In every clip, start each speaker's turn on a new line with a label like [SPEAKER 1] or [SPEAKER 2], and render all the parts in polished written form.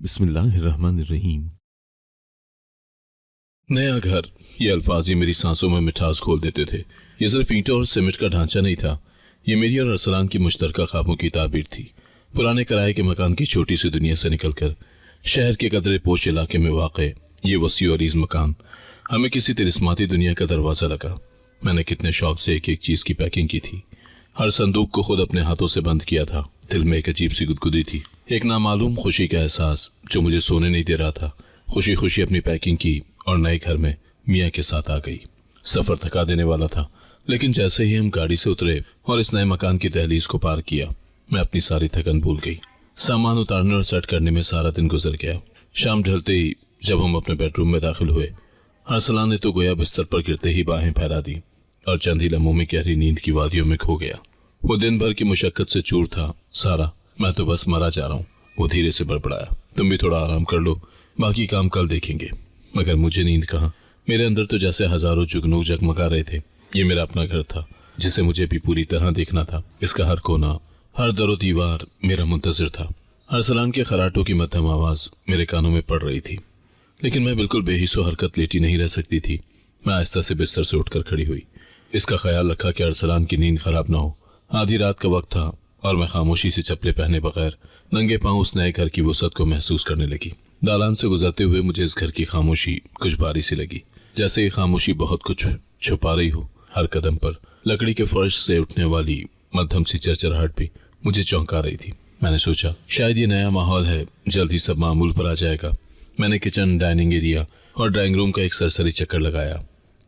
[SPEAKER 1] बिस्मिल्लाहिर्रहमानिर्रहीम।
[SPEAKER 2] नया घर, ये अल्फाज ही मेरी सांसों में मिठास खोल देते थे। ये सिर्फ ईंटों और सीमेंट का ढांचा नहीं था, ये मेरी और अरसलान की मुश्तरका ख्वाबों की ताबीर थी। पुराने किराए के मकान की छोटी सी दुनिया से निकलकर शहर के कदरे पोश इलाके में वाक़े ये वसी और अरीज मकान हमें किसी तिलिस्माती दुनिया का दरवाज़ा लगा। मैंने कितने शौक से एक एक चीज़ की पैकिंग की थी, हर संदूक को खुद अपने हाथों से बंद किया था। दिल में एक अजीब सी गुदगुदी थी, एक नामालूम खुशी का एहसास जो मुझे सोने नहीं दे रहा था। खुशी खुशी अपनी पैकिंग की और नए घर में मियाँ के साथ आ गई। सफ़र थका देने वाला था, लेकिन जैसे ही हम गाड़ी से उतरे और इस नए मकान की दहलीज को पार किया, मैं अपनी सारी थकन भूल गई। सामान उतारने और सेट करने में सारा दिन गुजर गया। शाम ढलते ही जब हम अपने बेडरूम में दाखिल हुए, अरसलान ने तो गोया बिस्तर पर गिरते ही बाहें फैला दी और चंद ही लम्हों में गहरी नींद की वादियों में खो गया। वो दिन भर की मुशक्कत से चूर था। सारा, मैं तो बस मरा जा रहा हूँ, वो धीरे से बड़बड़ाया। तुम भी थोड़ा आराम कर लो, बाकी काम कल देखेंगे। मगर मुझे नींद कहाँ। मेरे अंदर तो जैसे हजारों जुगनू जगमगा रहे थे। ये मेरा अपना घर था, जिसे मुझे भी पूरी तरह देखना था। इसका हर कोना, हर दरो दीवार मेरा मुंतजिर था। अरसलान के खराटों की मध्यम आवाज मेरे कानों में पड़ रही थी, लेकिन मैं बिल्कुल बेहिस्सो हरकत लेटी नहीं रह सकती थी। मैं आहिस्ता से बिस्तर से उठकर खड़ी हुई। इसका ख्याल रखा कि अरसलान की नींद खराब ना हो। आधी रात का वक्त था और मैं खामोशी से चप्पलें पहने बगैर नंगे पांव उस नए घर की वसअत को महसूस करने लगी। दालान से गुजरते हुए मुझे इस घर की खामोशी कुछ भारी सी लगी, जैसे ये खामोशी बहुत कुछ छुपा रही हो। हर कदम पर लकड़ी के फर्श से उठने वाली मध्यम सी चरचराहट भी मुझे चौंका रही थी। मैंने सोचा शायद ये नया माहौल है, जल्द ही सब मामूल पर आ जाएगा। मैंने किचन, डाइनिंग एरिया और ड्राइंग रूम का एक सरसरी चक्कर लगाया।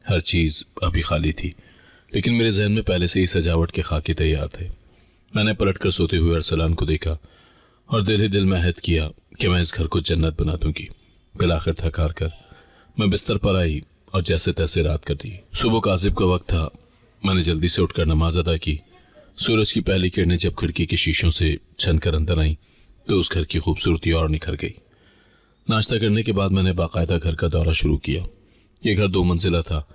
[SPEAKER 2] हर चीज अभी खाली थी, लेकिन मेरे जहन में पहले से ही सजावट के खाके तैयार थे। मैंने पलटकर सोते हुए अरसलान को देखा और दिल ही दिल में अहद किया कि मैं इस घर को जन्नत बना दूंगी। फिर आखिर थक हार कर मैं बिस्तर पर आई और जैसे तैसे रात कर दी। सुबह काजिब का वक्त था। मैंने जल्दी से उठकर नमाज अदा की। सूरज की पहली किरणें जब खिड़की के शीशों से छन कर अंदर आई तो उस घर की खूबसूरती और निखर गई। नाश्ता करने के बाद मैंने बाकायदा घर का दौरा शुरू किया। ये घर 2 मंजिला था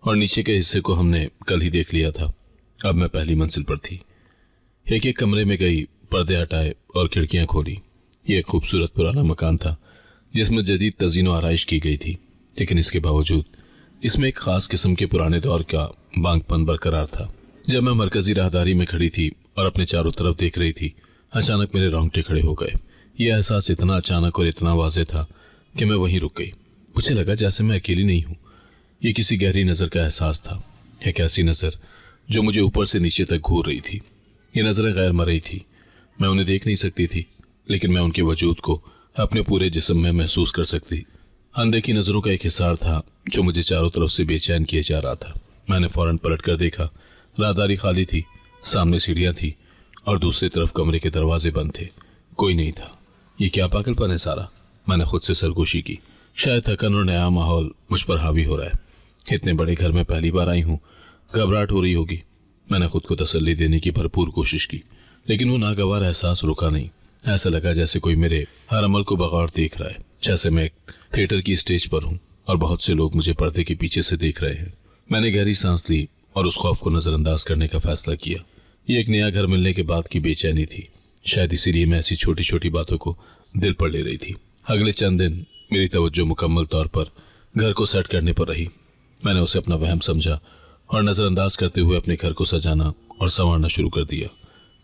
[SPEAKER 2] और नीचे के हिस्से को हमने कल ही देख लिया था। अब मैं पहली मंजिल पर थी। एक एक कमरे में गई, पर्दे हटाए और खिड़कियां खोली। ये एक खूबसूरत पुराना मकान था जिसमें जदीद तज़ीन व आराइश की गई थी, लेकिन इसके बावजूद इसमें एक खास किस्म के पुराने दौर का बांगपन बरकरार था। जब मैं मरकजी राहदारी में खड़ी थी और अपने चारों तरफ देख रही थी, अचानक मेरे रोंगटे खड़े हो गए। यह एहसास इतना अचानक और इतना वाज़ेह था कि मैं वहीं रुक गई। मुझे लगा जैसे मैं अकेली नहीं हूँ। ये किसी गहरी नज़र का एहसास था, एक ऐसी नज़र जो मुझे ऊपर से नीचे तक घूर रही थी। ये नज़रें गैर मरई थी, मैं उन्हें देख नहीं सकती थी, लेकिन मैं उनके वजूद को अपने पूरे जिस्म में महसूस कर सकती। अनदेखी नज़रों का एक हिसार था जो मुझे चारों तरफ से बेचैन किए जा रहा था। मैंने फौरन पलट कर देखा। राहदारी खाली थी, सामने सीढ़ियाँ थी और दूसरी तरफ कमरे के दरवाजे बंद थे। कोई नहीं था। ये क्या पागलपन है सारा, मैंने खुद से सरगोशी की। शायद थकन और नया माहौल मुझ पर हावी हो रहा है। इतने बड़े घर में पहली बार आई हूँ, घबराहट हो रही होगी। मैंने खुद को तसल्ली देने की भरपूर कोशिश की, लेकिन वो नागवार एहसास रुका नहीं। ऐसा लगा जैसे कोई मेरे हर अमल को बगौर देख रहा है, जैसे मैं एक थिएटर की स्टेज पर हूँ और बहुत से लोग मुझे पर्दे के पीछे से देख रहे हैं। मैंने गहरी सांस ली और उस खौफ को नज़रअंदाज करने का फैसला किया। ये एक नया घर मिलने के बाद की बेचैनी थी, शायद इसीलिए मैं ऐसी छोटी छोटी बातों को दिल पर ले रही थी। अगले चंद दिन मेरी तवज्जो मुकम्मल तौर पर घर को सेट करने पर रही। मैंने उसे अपना वहम समझा और नज़रअंदाज करते हुए अपने घर को सजाना और संवारना शुरू कर दिया।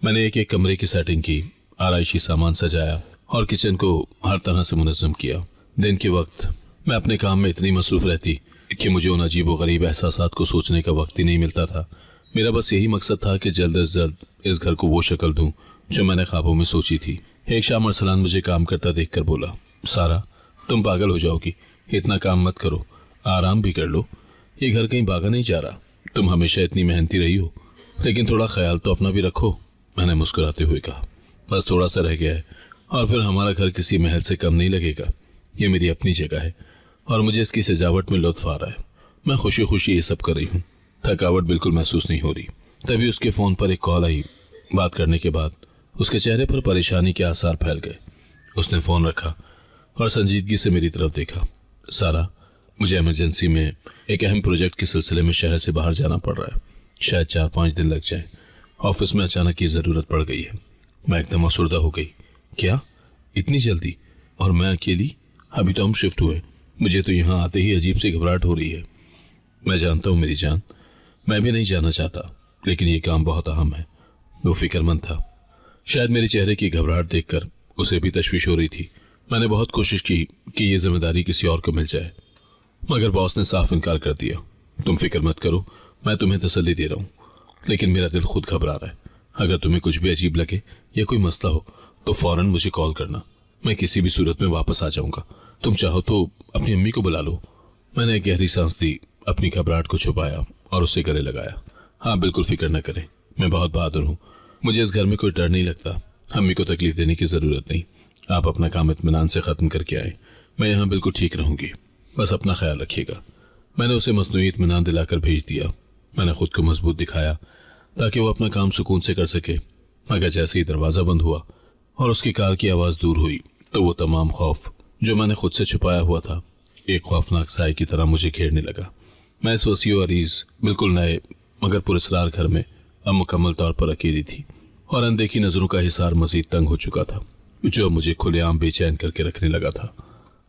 [SPEAKER 2] मैंने एक एक कमरे की सेटिंग की, आराइशी सामान सजाया और किचन को हर तरह से मुनज़्ज़म किया। दिन के वक्त मैं अपने काम में इतनी मसरूफ़ रहती कि मुझे उन अजीब व गरीब एहसासात को सोचने का वक्त ही नहीं मिलता था। मेरा बस यही मकसद था कि जल्द अज जल्द इस घर को वो शक्ल दूँ जो मैंने ख्वाबों में सोची थी। एक शाम अरसलान मुझे काम करता देखकर बोला, सारा तुम पागल हो जाओगी, इतना काम मत करो, आराम भी कर लो। ये घर कहीं भागा नहीं जा रहा। तुम हमेशा इतनी मेहनती रही हो, लेकिन थोड़ा ख्याल तो अपना भी रखो। मैंने मुस्कुराते हुए कहा, बस थोड़ा सा रह गया है और फिर हमारा घर किसी महल से कम नहीं लगेगा। ये मेरी अपनी जगह है और मुझे इसकी सजावट में लुत्फ आ रहा है। मैं खुशी खुशी ये सब कर रही हूँ, थकावट बिल्कुल महसूस नहीं हो रही। तभी उसके फ़ोन पर एक कॉल आई। बात करने के बाद उसके चेहरे पर परेशानी के आसार फैल गए। उसने फ़ोन रखा और संजीदगी से मेरी तरफ देखा। सारा, मुझे इमरजेंसी में एक अहम प्रोजेक्ट के सिलसिले में शहर से बाहर जाना पड़ रहा है। शायद 4-5 दिन लग जाए। ऑफिस में अचानक ये ज़रूरत पड़ गई है। मैं एकदम आसुर्दा हो गई। क्या, इतनी जल्दी? और मैं अकेली? अभी तो हम शिफ्ट हुए, मुझे तो यहाँ आते ही अजीब सी घबराहट हो रही है। मैं जानता हूँ मेरी जान, मैं भी नहीं जाना चाहता, लेकिन ये काम बहुत अहम है। वो फिक्रमंद था। शायद मेरे चेहरे की घबराहट देखकर उसे भी तशवीश हो रही थी। मैंने बहुत कोशिश की कि ये जिम्मेदारी किसी और को मिल जाए, मगर बॉस ने साफ इनकार कर दिया। तुम फिक्र मत करो, मैं तुम्हें तसल्ली दे रहा हूँ, लेकिन मेरा दिल खुद घबरा रहा है। अगर तुम्हें कुछ भी अजीब लगे या कोई मसला हो तो फौरन मुझे कॉल करना। मैं किसी भी सूरत में वापस आ जाऊंगा। तुम चाहो तो अपनी अम्मी को बुला लो। मैंने एक गहरी सांस ली, अपनी घबराहट को छुपाया और उसे गले लगाया। हाँ, बिल्कुल फिक्र न करें, मैं बहुत बहादुर हूँ। मुझे इस घर में कोई डर नहीं लगता। अम्मी को तकलीफ देने की जरूरत नहीं। आप अपना काम इत्मीनान से खत्म करके आए, मैं यहाँ बिल्कुल ठीक रहूंगी। बस अपना ख्याल रखिएगा। मैंने उसे मसनूई इत्मीनान दिलाकर भेज दिया। मैंने खुद को मजबूत दिखाया ताकि वो अपना काम सुकून से कर सके। मगर जैसे ही दरवाजा बंद हुआ और उसकी कार की आवाज दूर हुई तो वो तमाम खौफ जो मैंने खुद से छुपाया हुआ था एक खौफनाक साए की तरह मुझे घेरने लगा। मैं इस वसीओ अरीज बिल्कुल नए मगर पुरस्कार घर में अब मुकम्मल तौर पर अकेली थी और अनदेखी नजरों का हिसार मजीद तंग हो चुका था, जो मुझे खुलेआम बेचैन करके रखने लगा था।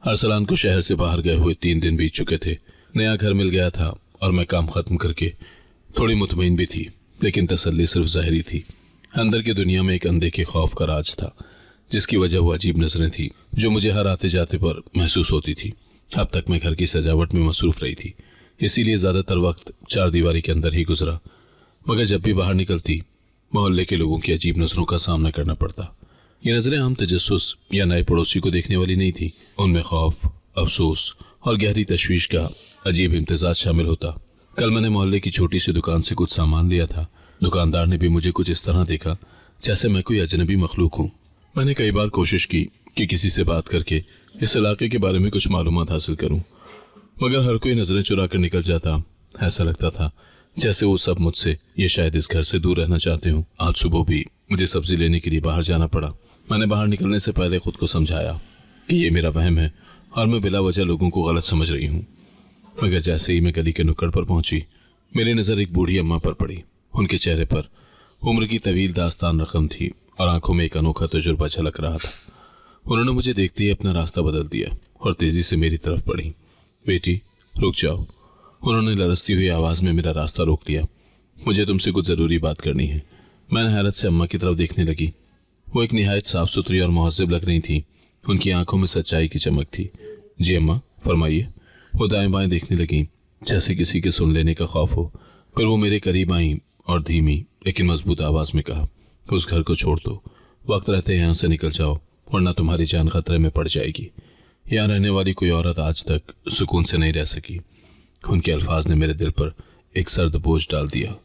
[SPEAKER 2] अरसलान को शहर से बाहर गए हुए 3 दिन बीत चुके थे। नया घर मिल गया था और मैं काम खत्म करके थोड़ी मुतमईन भी थी, लेकिन तसल्ली सिर्फ ज़ाहिरी थी। अंदर की दुनिया में एक अनदेखे खौफ का राज था, जिसकी वजह वो अजीब नजरें थी जो मुझे हर आते जाते पर महसूस होती थी। अब तक मैं घर की सजावट में मसरूफ रही थी, इसीलिए ज्यादातर वक्त 4 दीवारी के अंदर ही गुजरा। मगर जब भी बाहर निकलती मोहल्ले के लोगों की अजीब नजरों का सामना करना पड़ता। ये नजरें आम तजस्सुस या नए पड़ोसी को देखने वाली नहीं थी। उनमें खौफ, अफसोस और गहरी तशवीश का अजीब इम्तिजाज शामिल होता। कल मैंने मोहल्ले की छोटी सी दुकान से कुछ सामान लिया था। दुकानदार ने भी मुझे कुछ इस तरह देखा जैसे मैं कोई अजनबी मखलूक हूँ। मैंने कई बार कोशिश की कि किसी से बात करके इस इलाके के बारे में कुछ मालूमात हासिल करूं, मगर हर कोई नजरें चुरा कर निकल जाता। ऐसा लगता था जैसे वो सब मुझसे ये शायद इस घर से दूर रहना चाहते हूँ। आज सुबह भी मुझे सब्जी लेने के लिए बाहर जाना पड़ा। मैंने बाहर निकलने से पहले खुद को समझाया कि ये मेरा वहम है और मैं बिला वजह लोगों को गलत समझ रही हूँ। मगर जैसे ही मैं गली के नुक्कड़ पर पहुंची, मेरी नजर एक बूढ़ी अम्मा पर पड़ी। उनके चेहरे पर उम्र की तवील दास्तान रकम थी और आंखों में एक अनोखा तजुर्बा झलक रहा था। उन्होंने मुझे देखते ही अपना रास्ता बदल दिया और तेजी से मेरी तरफ बढ़ी। बेटी, रुक जाओ। उन्होंने लरसती हुई आवाज में मेरा रास्ता रोक लिया। मुझे तुमसे कुछ जरूरी बात करनी है। मैंने हैरत से अम्मा की तरफ देखने लगी। वो एक निहायत साफ सुथरी और मुहज्जब लग रही थी। उनकी आंखों में सच्चाई की चमक थी। जी अम्मा, फरमाइए। वो दाएं बाएं देखने लगी जैसे किसी के सुन लेने का खौफ हो। फिर वो मेरे करीब आई और धीमी लेकिन मजबूत आवाज में कहा, उस घर को छोड़ दो। वक्त रहते यहाँ से निकल जाओ, वरना तुम्हारी जान खतरे में पड़ जाएगी। यहाँ रहने वाली कोई औरत आज तक सुकून से नहीं रह सकी। उनके अल्फाज ने मेरे दिल पर एक सर्द बोझ डाल दिया।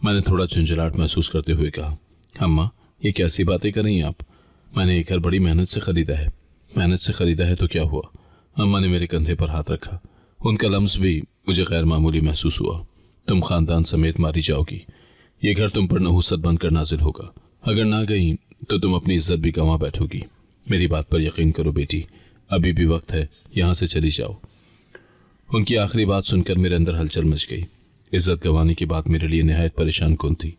[SPEAKER 2] मैंने थोड़ा झुंझलाहट महसूस करते हुए कहा, अम्मा, ये कैसी बातें कर रही हैं आप? मैंने ये घर बड़ी मेहनत से खरीदा है। मेहनत से खरीदा है तो क्या हुआ? अम्मा ने मेरे कंधे पर हाथ रखा। उनका लम्स भी मुझे गैर मामूली महसूस हुआ। तुम खानदान समेत मारी जाओगी। ये घर तुम पर नहुसत बनकर नाजिल होगा। अगर ना गई तो तुम अपनी इज्जत भी गंवा बैठोगी। मेरी बात पर यकीन करो बेटी, अभी भी वक्त है, यहाँ से चली जाओ। उनकी आखिरी बात सुनकर मेरे अंदर हलचल मच गई। इज्जत गंवाने की बात मेरे लिए निहायत परेशान कौन थी।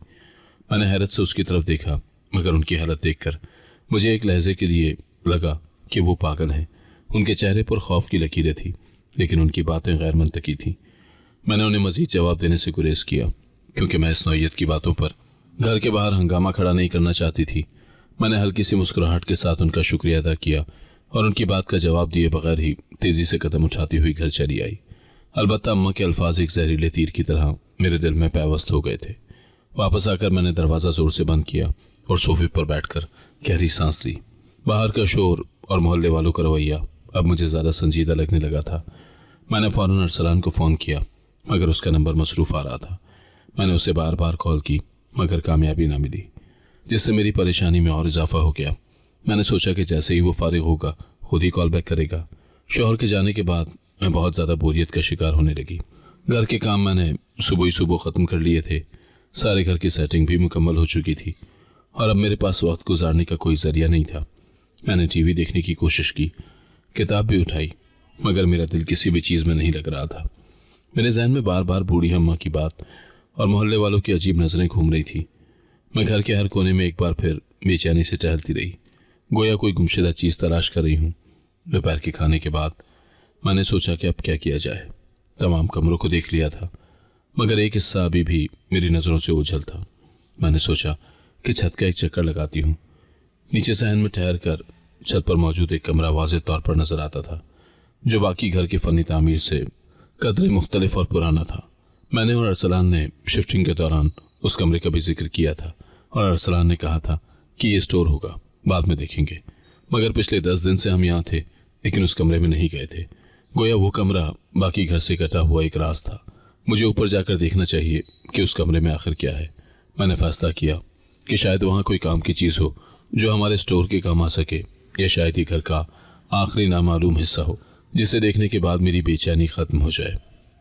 [SPEAKER 2] मैंने हैरत से उसकी तरफ देखा, मगर उनकी हालत देखकर मुझे एक लहजे के लिए लगा कि वो पागल हैं। उनके चेहरे पर खौफ की लकीरें थी, लेकिन उनकी बातें गैर मंतकी थी। मैंने उन्हें मजीद जवाब देने से गुरेज किया, क्योंकि मैं इस नौइयत की बातों पर घर के बाहर हंगामा खड़ा नहीं करना चाहती थी। मैंने हल्की सी मुस्कुराहट के साथ उनका शुक्रिया अदा किया और उनकी बात का जवाब दिए बगैर ही तेजी से कदम उठाती हुई घर चली आई। अलबत्ता अम्मा के अल्फाज एक जहरीले तीर की तरह मेरे दिल में पैवस्त हो गए थे। वापस आकर मैंने दरवाज़ा जोर से बंद किया और सोफे पर बैठकर गहरी सांस ली। बाहर का शोर और मोहल्ले वालों का रवैया अब मुझे ज़्यादा संजीदा लगने लगा था। मैंने फ़ौरन अरसलान को फ़ोन किया, मगर उसका नंबर मसरूफ़ आ रहा था। मैंने उसे बार बार कॉल की, मगर कामयाबी ना मिली, जिससे मेरी परेशानी में और इजाफा हो गया। मैंने सोचा कि जैसे ही वो फारिग होगा खुद ही कॉल बैक करेगा। शौहर के जाने के बाद मैं बहुत ज़्यादा बोरियत का शिकार होने लगी। घर के काम मैंने सुबह ही सुबह ख़त्म कर लिए थे। सारे घर की सेटिंग भी मुकम्मल हो चुकी थी और अब मेरे पास वक्त गुजारने का कोई ज़रिया नहीं था। मैंने टीवी देखने की कोशिश की, किताब भी उठाई, मगर मेरा दिल किसी भी चीज़ में नहीं लग रहा था। मेरे जहन में बार बार बूढ़ी अम्मा की बात और मोहल्ले वालों की अजीब नज़रें घूम रही थी। मैं घर के हर कोने में एक बार फिर बेचैनी से टहलती रही, गोया कोई गुमशुदा चीज़ तलाश कर रही हूँ। दोपहर के खाने के बाद मैंने सोचा कि अब क्या किया जाए। तमाम कमरों को देख लिया था, मगर एक हिस्सा अभी भी मेरी नज़रों से ओझल था। मैंने सोचा कि छत का एक चक्कर लगाती हूँ। नीचे सहन में ठहर कर छत पर मौजूद एक कमरा वाज़ेह तौर पर नजर आता था, जो बाकी घर की फ़नी तामीर से कदरे मुख्तलिफ और पुराना था। मैंने और अरसलान ने शिफ्टिंग के दौरान उस कमरे का भी जिक्र किया था और अरसलान ने कहा था कि ये स्टोर होगा, बाद में देखेंगे। मगर पिछले 10 दिन से हम यहाँ थे, लेकिन उस कमरे में नहीं गए थे। गोया वो कमरा बाकी घर से कटा हुआ एक राज था। मुझे ऊपर जाकर देखना चाहिए कि उस कमरे में आखिर क्या है। मैंने फैसला किया कि शायद वहाँ कोई काम की चीज़ हो जो हमारे स्टोर के काम आ सके, या शायद ये घर का आखिरी नामालूम हिस्सा हो जिसे देखने के बाद मेरी बेचैनी ख़त्म हो जाए।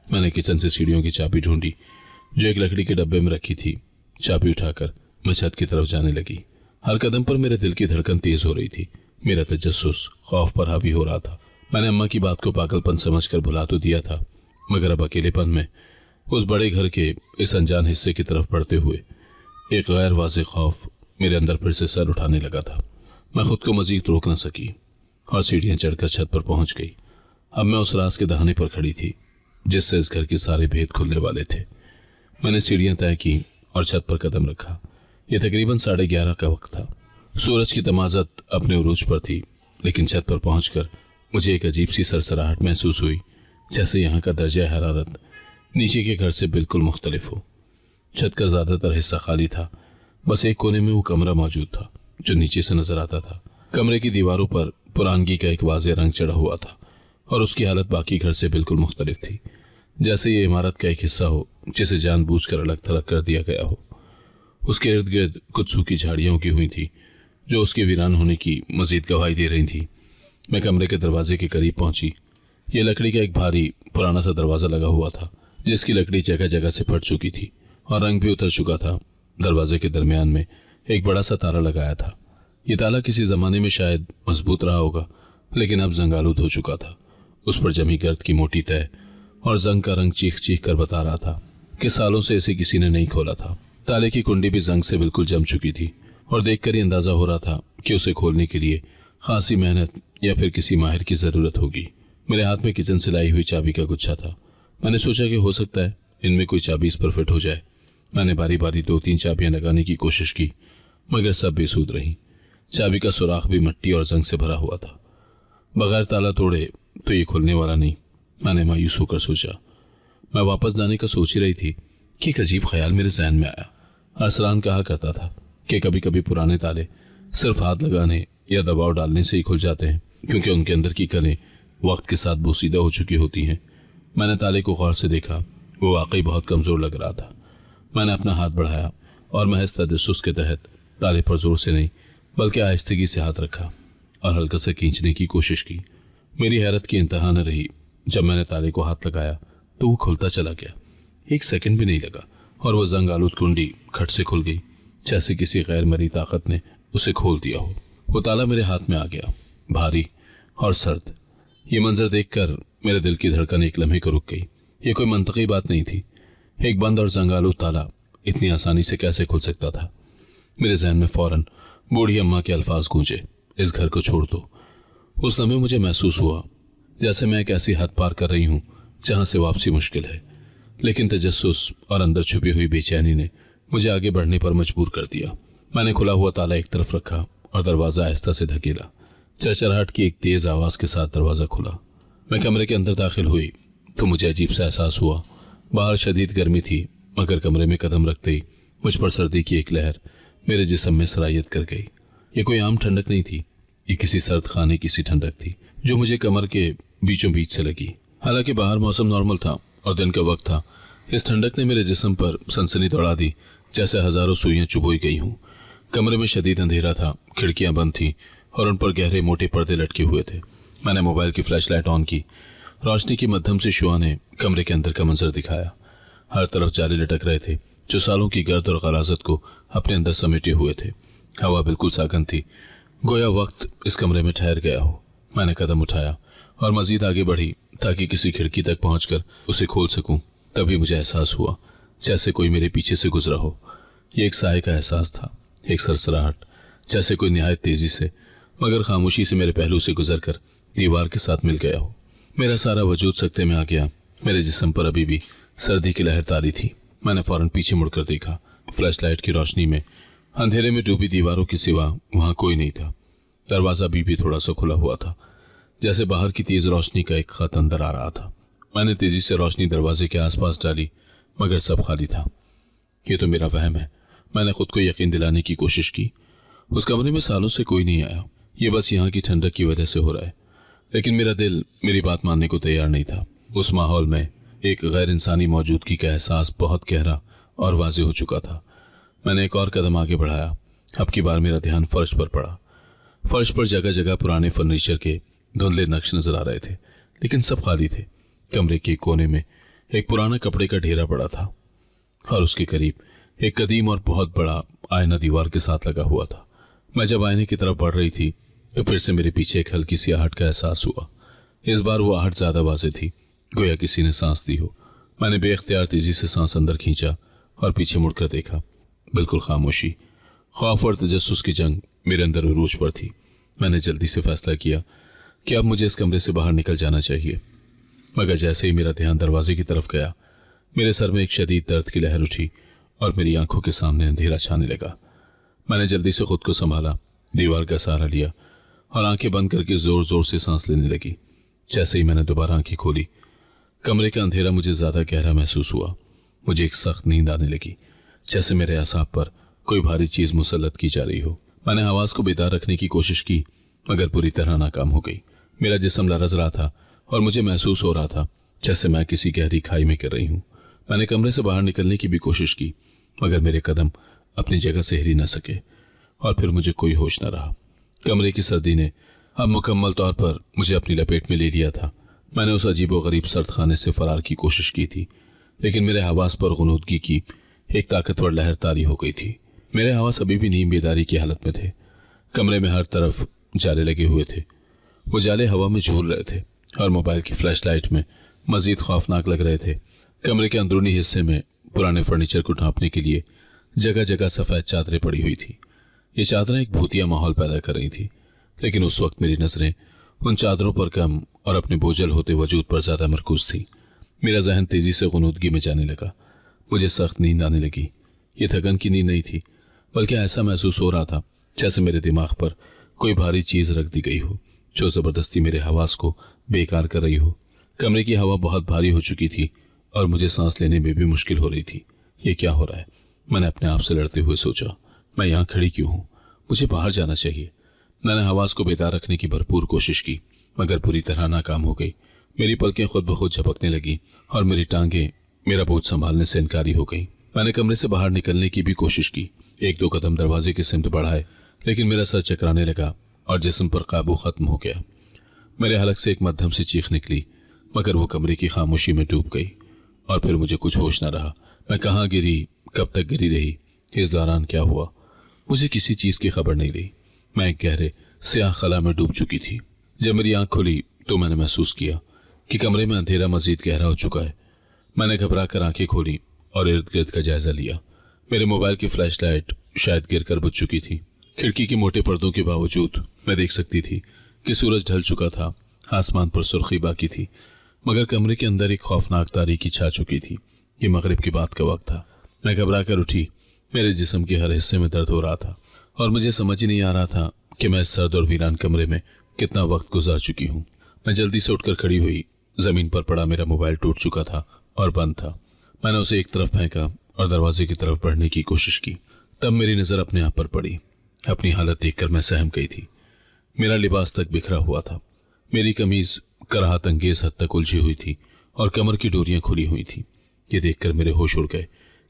[SPEAKER 2] मैंने किचन से सीढ़ियों की चाबी ढूंढी जो एक लकड़ी के डब्बे में रखी थी। चाबी उठाकर मैं छत की तरफ जाने लगी। हर कदम पर मेरे दिल की धड़कन तेज हो रही थी। मेरा तजस्सुस खौफ पर हावी हो रहा था। मैंने अम्मा की बात को पागलपन समझकर भुला तो दिया था, मगर अब अकेलेपन में उस बड़े घर के इस अनजान हिस्से की तरफ बढ़ते हुए एक गैर वाज़ेह खौफ मेरे अंदर फिर से सर उठाने लगा था। मैं खुद को मजीद रोक न सकी और सीढ़ियाँ चढ़कर छत पर पहुंच गई। अब मैं उस राज के दहाने पर खड़ी थी जिससे इस घर के सारे भेद खुलने वाले थे। मैंने सीढ़ियाँ तय की और छत पर कदम रखा। यह तकरीबन 11:30 का वक्त था। सूरज की तमाज़त अपने उरूज पर थी, लेकिन छत पर पहुंचकर मुझे एक अजीब सी सरसराहट महसूस हुई, जैसे यहाँ का दर्जा हरारत नीचे के घर से बिल्कुल मुख्तलिफ हो। छत का ज़्यादातर हिस्सा खाली था, बस एक कोने में वो कमरा मौजूद था जो नीचे से नजर आता था। कमरे की दीवारों पर पुरानगी का एक वाज़ेह रंग चढ़ा हुआ था और उसकी हालत बाकी घर से बिल्कुल मुख्तलिफ थी, जैसे ये इमारत का एक हिस्सा हो जिसे जानबूझकर अलग थलग कर दिया गया हो। उसके इर्द गिर्द कुछ सूखी झाड़ियाँ उगी हुई थी जो उसके वीरान होने की मजीद गवाही दे रही थी। मैं कमरे के दरवाजे के करीब पहुंची। यह लकड़ी का एक भारी पुराना सा दरवाज़ा लगा हुआ था जिसकी लकड़ी जगह जगह से फट चुकी थी और रंग भी उतर चुका था। दरवाजे के दरमियान में एक बड़ा सा ताला लगाया था। यह ताला किसी ज़माने में शायद मजबूत रहा होगा, लेकिन अब जंग आलूद हो चुका था। उस पर जमी गर्द की मोटी तय और जंग का रंग चीख चीख कर बता रहा था कि सालों से इसे किसी ने नहीं खोला था। ताले की कुंडी भी जंग से बिल्कुल जम चुकी थी और देखकर ही अंदाजा हो रहा था कि उसे खोलने के लिए खासी मेहनत या फिर किसी माहिर की ज़रूरत होगी। मेरे हाथ में किचन से लाई हुई चाबी का गुच्छा था। मैंने सोचा कि हो सकता है इनमें कोई चाबी इस पर फिट हो जाए। मैंने बारी बारी 2-3 चाबियां लगाने की कोशिश की, मगर सब बेसूद रहीं। चाबी का सुराख भी मिट्टी और जंग से भरा हुआ था। बगैर ताला तोड़े तो ये खुलने वाला नहीं, मैंने मायूस होकर सोचा। मैं वापस जाने का सोच ही रही थी कि एक अजीब ख्याल मेरे जहन में आया। अरसलान कहा करता था कि कभी कभी पुराने ताले सिर्फ हाथ लगाने या दबाव डालने से ही खुल जाते हैं, क्योंकि उनके अंदर की कलें वक्त के साथ बोसीदा हो चुकी होती हैं। मैंने ताले को गौर से देखा, वो वाकई बहुत कमज़ोर लग रहा था। मैंने अपना हाथ बढ़ाया और महज तजस्सुस के तहत ताले पर जोर से नहीं बल्कि आहिस्तगी से हाथ रखा और हल्का से खींचने की कोशिश की। मेरी हैरत की इंतहा न रही। जब मैंने ताले को हाथ लगाया तो वो खुलता चला गया। 1 सेकंड भी नहीं लगा और वह जंग आलूद कुंडी खट से खुल गई, जैसे किसी गैर मरी ताकत ने उसे खोल दिया हो। वो ताला मेरे हाथ में आ गया, भारी और सर्द। ये मंजर देखकर मेरे दिल की धड़कन एक लम्हे को रुक गई। ये कोई मंतकी बात नहीं थी। एक बंद और जंग आलूद ताला इतनी आसानी से कैसे खुल सकता था? मेरे जहन में फौरन बूढ़ी अम्मा के अल्फाज गूंजे, इस घर को छोड़ दो। उस लम्हे मुझे महसूस हुआ जैसे मैं एक ऐसी हद पार कर रही हूँ जहाँ से वापसी मुश्किल है, लेकिन तजस्सुस और अंदर छुपी हुई बेचैनी ने मुझे आगे बढ़ने पर मजबूर कर दिया। मैंने खुला हुआ ताला एक तरफ रखा और दरवाज़ा आहिस्ता से धकेला। चरचराहट की एक तेज़ आवाज़ के साथ दरवाज़ा खुला। मैं कमरे के अंदर दाखिल हुई तो मुझे अजीब सा एहसास हुआ। बाहर शदीद गर्मी थी, मगर कमरे में कदम रखते ही मुझ पर सर्दी की एक लहर मेरे जिस्म में सरायत कर गई। ये कोई आम ठंडक नहीं थी, ये किसी सर्द खाने की सी ठंडक थी जो मुझे कमर के बीचों बीच से लगी। हालांकि बाहर मौसम नॉर्मल था और दिन का वक्त था, इस ठंडक ने मेरे जिस्म पर सनसनी दौड़ा दी, जैसे हजारों सुइयां चुभोई गई हूँ। कमरे में शदीद अंधेरा था, खिड़कियां बंद थीं और उन पर गहरे मोटे पर्दे लटके हुए थे। मैंने मोबाइल की फ्लैश लाइट ऑन की। रोशनी की मध्यम सी शुआ ने कमरे के अंदर का मंजर दिखाया। हर तरफ जाले लटक रहे थे जो सालों की गर्द और गलाजत को अपने अंदर समेटे हुए थे। हवा बिल्कुल साकन थी, गोया वक्त इस कमरे में ठहर गया हो। मैंने कदम उठाया और मजीद आगे बढ़ी ताकि किसी खिड़की तक पहुंचकर उसे खोल सकूं। तभी मुझे एहसास हुआ जैसे कोई मेरे पीछे से गुजरा हो। यह एक साए का एहसास था, एक सरसराहट, जैसे कोई निहायत तेजी से मगर खामोशी से मेरे पहलू से गुजरकर दीवार के साथ मिल गया हो। मेरा सारा वजूद सकते में आ गया। मेरे जिस्म पर अभी भी सर्दी की लहर तारी थी। मैंने फौरन पीछे मुड़कर देखा। फ्लैश लाइट की रोशनी में अंधेरे में डूबी दीवारों के सिवा वहां कोई नहीं था। दरवाजा अभी भी थोड़ा सा खुला हुआ था, जैसे बाहर की तेज रोशनी का एक खत अंदर आ रहा था। मैंने तेजी से रोशनी दरवाजे के आसपास डाली, मगर सब खाली था। ये तो मेरा वहम है। मैंने खुद को यकीन दिलाने की कोशिश की। उस कमरे में सालों से कोई नहीं आया। ये बस यहाँ की ठंडक की वजह से हो रहा है। लेकिन मेरा दिल मेरी बात मानने को तैयार नहीं था। उस माहौल में एक गैर इंसानी मौजूदगी का एहसास बहुत गहरा और वाज़ेह हो चुका था। मैंने एक और कदम आगे बढ़ाया। अब की बार मेरा ध्यान फर्श पर पड़ा। फर्श पर जगह जगह पुराने फर्नीचर के धुंधले नक्श नजर आ रहे थे, लेकिन सब खाली थे। कमरे के कोने में एक पुराना कपड़े का ढेरा पड़ा था और उसके करीब एक कदीम और बहुत बड़ा आईना दीवार के साथ लगा हुआ था। मैं जब आईने की तरफ बढ़ रही थी तो फिर से मेरे पीछे एक हल्की सी आहट का एहसास हुआ। इस बार वो आहट ज्यादा वाज़ेह थी, गोया किसी ने सांस दी हो। मैंने बेख्तियार तेजी से सांस अंदर खींचा और पीछे मुड़कर देखा। बिल्कुल खामोशी, खौफ और तजस्सुस की जंग मेरे अंदर उरूज पर थी। मैंने जल्दी से फैसला किया कि अब मुझे इस कमरे से बाहर निकल जाना चाहिए। मगर जैसे ही मेरा ध्यान दरवाजे की तरफ गया, मेरे सर में एक शदीद दर्द की लहर उठी और मेरी आंखों के सामने अंधेरा छाने लगा। मैंने जल्दी से खुद को संभाला, दीवार का सहारा लिया और आंखें बंद करके जोर जोर से सांस लेने लगी। जैसे ही मैंने दोबारा आंखें खोली, कमरे का अंधेरा मुझे ज्यादा गहरा महसूस हुआ। मुझे एक सख्त नींद आने लगी, जैसे मेरे असाब पर कोई भारी चीज मुसल्लत की जा रही हो। मैंने आवाज को बेदार रखने की कोशिश की, मगर पूरी तरह नाकाम हो गई। मेरा जिस्म लरज रहा था और मुझे महसूस हो रहा था जैसे मैं किसी गहरी खाई में गिर रही हूँ। मैंने कमरे से बाहर निकलने की भी कोशिश की, मगर मेरे कदम अपनी जगह से हिल न सके और फिर मुझे कोई होश न रहा। कमरे की सर्दी ने अब मुकम्मल तौर पर मुझे अपनी लपेट में ले लिया था। मैंने उस अजीबोगरीब सर्द खाने से फरार की कोशिश की थी, लेकिन मेरे हवास पर गुनूदगी की एक ताकतवर लहर तारी हो गई थी। मेरे हवास अभी भी नींद बेदारी की हालत में थे। कमरे में हर तरफ जाले लगे हुए थे। वो जाले हवा में झूल रहे थे और मोबाइल की फ्लैश लाइट में मजीद खौफनाक लग रहे थे। कमरे के अंदरूनी हिस्से में पुराने फर्नीचर को ढांपने के लिए जगह जगह सफेद चादरें पड़ी हुई थी। ये चादरें एक भूतिया माहौल पैदा कर रही थी, लेकिन उस वक्त मेरी नजरें उन चादरों पर कम और अपने बोझल होते वजूद पर ज्यादा मरकूज थी। मेरा जहन तेजी से गुनूदगी में जाने लगा। मुझे सख्त नींद आने लगी। ये थकन की नींद नहीं थी, बल्कि ऐसा महसूस हो रहा था जैसे मेरे दिमाग पर कोई भारी चीज रख दी गई हो, जो जबरदस्ती मेरे हवास को बेकार कर रही हो। कमरे की हवा बहुत भारी हो चुकी थी और मुझे सांस लेने में भी मुश्किल हो रही थी। ये क्या हो रहा है? मैंने अपने आप से लड़ते हुए सोचा। मैं यहाँ खड़ी क्यों हूँ? मुझे बाहर जाना चाहिए। मैंने हवास को बेदार रखने की भरपूर कोशिश की, मगर पूरी तरह नाकाम हो गई। मेरी पलकें खुद ब खुद झपकने लगी और मेरी टांगें मेरा बोझ संभालने से इनकारी हो गई। मैंने कमरे से बाहर निकलने की भी कोशिश की। एक दो कदम दरवाजे की सिमत बढ़ाए, लेकिन मेरा सर चकराने लगा और जिस्म पर काबू खत्म हो गया। मेरे हलक से एक मध्यम सी चीख निकली, मगर वो कमरे की खामोशी में डूब गई और फिर मुझे कुछ होश न रहा। मैं कहाँ गिरी, कब तक गिरी रही, इस दौरान क्या हुआ, मुझे किसी चीज की खबर नहीं रही। मैं एक गहरे स्याह खला में डूब चुकी थी। जब मेरी आंख खुली तो मैंने महसूस किया कि कमरे में अंधेरा मजीद गहरा हो चुका है। मैंने घबरा कर आंखें खोली और इर्द गिर्द का जायजा लिया। मेरे मोबाइल की फ्लैश लाइट शायद गिरकर बुझ चुकी थी। खिड़की के मोटे पर्दों के बावजूद मैं देख सकती थी कि सूरज ढल चुका था। आसमान पर सुर्खी बाकी थी, मगर कमरे के अंदर एक खौफनाक तारीकी छा चुकी थी। ये मगरिब की बात का वक्त था। मैं घबरा कर उठी। मेरे जिस्म के हर हिस्से में दर्द हो रहा था और मुझे समझ ही नहीं आ रहा था कि मैं इस सर्द और वीरान कमरे में कितना वक्त गुजार चुकी हूँ। मैं जल्दी से उठकर खड़ी हुई। जमीन पर पड़ा मेरा मोबाइल टूट चुका था और बंद था। मैंने उसे एक तरफ फेंका और दरवाजे की तरफ बढ़ने की कोशिश की। तब मेरी नजर अपने आप पर पड़ी। अपनी हालत देखकर मैं सहम गई थी। मेरा लिबास तक बिखरा हुआ था। मेरी कमीज कराहत अंगेज हद तक उलझी हुई थी और कमर की डोरियां खुली हुई थी। ये देखकर मेरे होश उड़ गए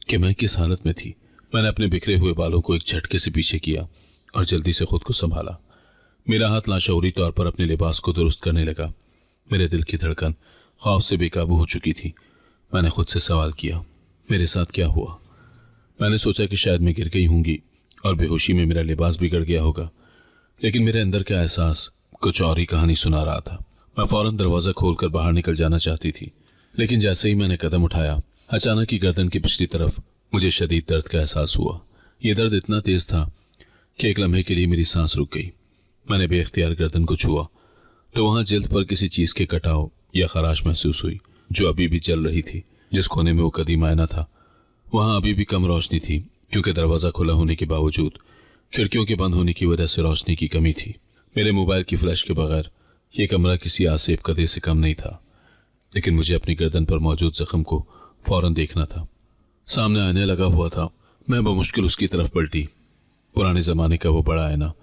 [SPEAKER 2] कि मैं किस हालत में थी। मैंने अपने बिखरे हुए बालों को एक झटके से पीछे किया और जल्दी से खुद को संभाला। मेरा हाथ लाशऊरी तौर पर अपने लिबास को दुरुस्त करने लगा। मेरे दिल की धड़कन खौफ से बेकाबू हो चुकी थी। मैंने खुद से सवाल किया, मेरे साथ क्या हुआ? मैंने सोचा कि शायद मैं गिर गई होंगी और बेहोशी में मेरा लिबास बिगड़ गया होगा, लेकिन मेरे अंदर का एहसास कुछ और ही कहानी सुना रहा था। मैं फौरन दरवाजा खोलकर बाहर निकल जाना चाहती थी, लेकिन जैसे ही मैंने कदम उठाया, अचानक ही गर्दन की पिछली तरफ मुझे शदीद दर्द का एहसास हुआ। यह दर्द इतना तेज था कि एक लम्हे के लिए मेरी सांस रुक गई। मैंने बेख्तियार गर्दन को छुआ तो वहां जिल्द पर किसी चीज के कटाव या खराश महसूस हुई जो अभी भी जल रही थी। जिस कोने में वो कदीम आईना था वहां अभी भी कम रोशनी थी, क्योंकि दरवाजा खुला होने के बावजूद खिड़कियों के बंद होने की वजह से रोशनी की कमी थी। मेरे मोबाइल की फ्लैश के बगैर यह कमरा किसी आसेब कदे से कम नहीं था, लेकिन मुझे अपनी गर्दन पर मौजूद जख्म को फौरन देखना था। सामने आईना लगा हुआ था। मैं बमुश्किल उसकी तरफ पलटी। पुराने जमाने का वो बड़ा आईना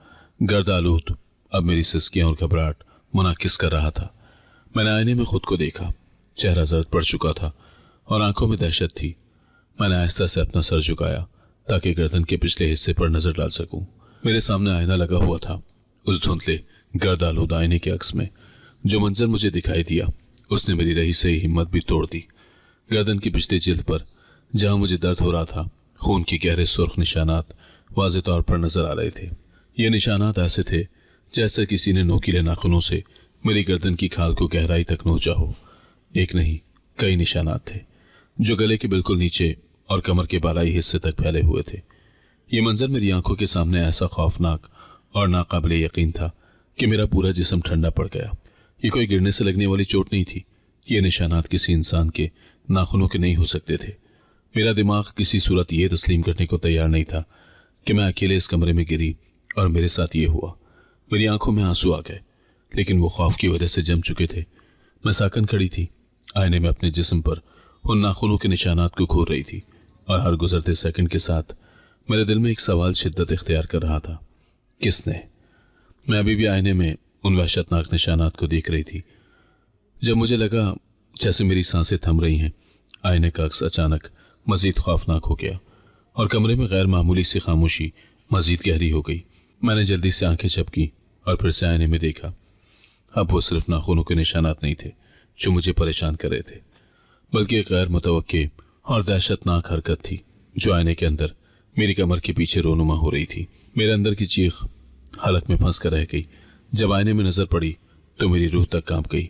[SPEAKER 2] गर्द आलूद अब मेरी सिसकियां और घबराहट मुनाकिस कर रहा था। मैंने आईने में खुद को देखा। चेहरा जर्द पड़ चुका था और आंखों में दहशत थी। मैंने आहिस्ता से अपना सर झुकाया ताकि गर्दन के पिछले हिस्से पर नजर डाल सकूं। मेरे सामने आईना लगा हुआ था। उस धुंधले गर्द आलूद आईने के अक्स में जो मंजर मुझे दिखाई दिया उसने मेरी रही सही हिम्मत भी तोड़ दी। गर्दन की पिछली जिल्द पर जहां मुझे दर्द हो रहा था खून के गहरे सुर्ख निशानात वाज़े तौर पर नजर आ रहे थे। ये निशानात ऐसे थे जैसे किसी ने नोकीले नाखूनों से मेरी गर्दन की खाल को गहराई तक नोचा हो। एक नहीं कई निशानात थे जो गले के बिल्कुल नीचे और कमर के बालाई हिस्से तक फैले हुए थे। ये मंजर मेरी आंखों के सामने ऐसा खौफनाक और नाकाबिले यकीन था कि मेरा पूरा जिस्म ठंडा पड़ गया। ये कोई गिरने से लगने वाली चोट नहीं थी। ये निशानात किसी इंसान के नाखूनों के नहीं हो सकते थे। मेरा दिमाग किसी सूरत ये तस्लीम करने को तैयार नहीं था कि मैं अकेले इस कमरे में गिरी और मेरे साथ ये हुआ। मेरी आंखों में आंसू आ गए, लेकिन वो खौफ की वजह से जम चुके थे। मैं साकन खड़ी थी। आईने में अपने जिस्म पर उन नाखूनों के निशानात को घूर रही थी और हर गुजरते सेकंड के साथ मेरे दिल में एक सवाल शिद्दत इख्तियार कर रहा था, किसने? मैं अभी भी आईने में उन वहशतनाक निशानात को देख रही थी। जब मुझे लगा जैसे मेरी सांसें थम रही हैं, आईने का अक्स अचानक मजीद खौफनाक हो गया और कमरे में गैर मामूली सी खामोशी मजीद गहरी हो गई। मैंने जल्दी से आंखें झपकी और फिर से आईने में देखा। अब वो सिर्फ नाखूनों के निशानात नहीं थे जो मुझे परेशान कर रहे थे, बल्कि एक गैर मुतवक्के और दहशतनाक हरकत थी जो आईने के अंदर मेरी कमर के पीछे रोनुमा हो रही थी। मेरे अंदर की चीख हलक में फंस कर रह गई। जब आईने में नजर पड़ी तो मेरी रूह तक कांप गई,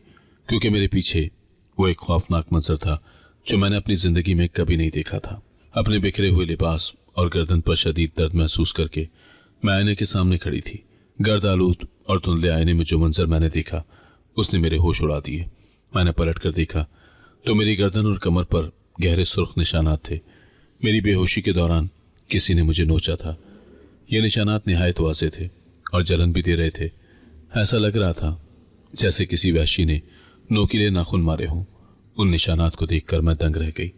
[SPEAKER 2] क्योंकि मेरे पीछे वो एक खौफनाक मंजर था जो मैंने अपनी जिंदगी में कभी नहीं देखा था। अपने बिखरे हुए लिबास और गर्दन पर शदीद दर्द महसूस करके मैं आईने के सामने खड़ी थी। गर्द आलूद और धुंधले आईने में जो मंजर मैंने देखा उसने मेरे होश उड़ा दिए। मैंने पलट कर देखा तो मेरी गर्दन और कमर पर गहरे सुर्ख निशानात थे। मेरी बेहोशी के दौरान किसी ने मुझे नोचा था। ये निशानात निहायत वाज़ेह थे और जलन भी दे रहे थे। ऐसा लग रहा था जैसे किसी वहशी ने नोकीले नाखून मारे हों। उन निशानात को देखकर मैं दंग रह गई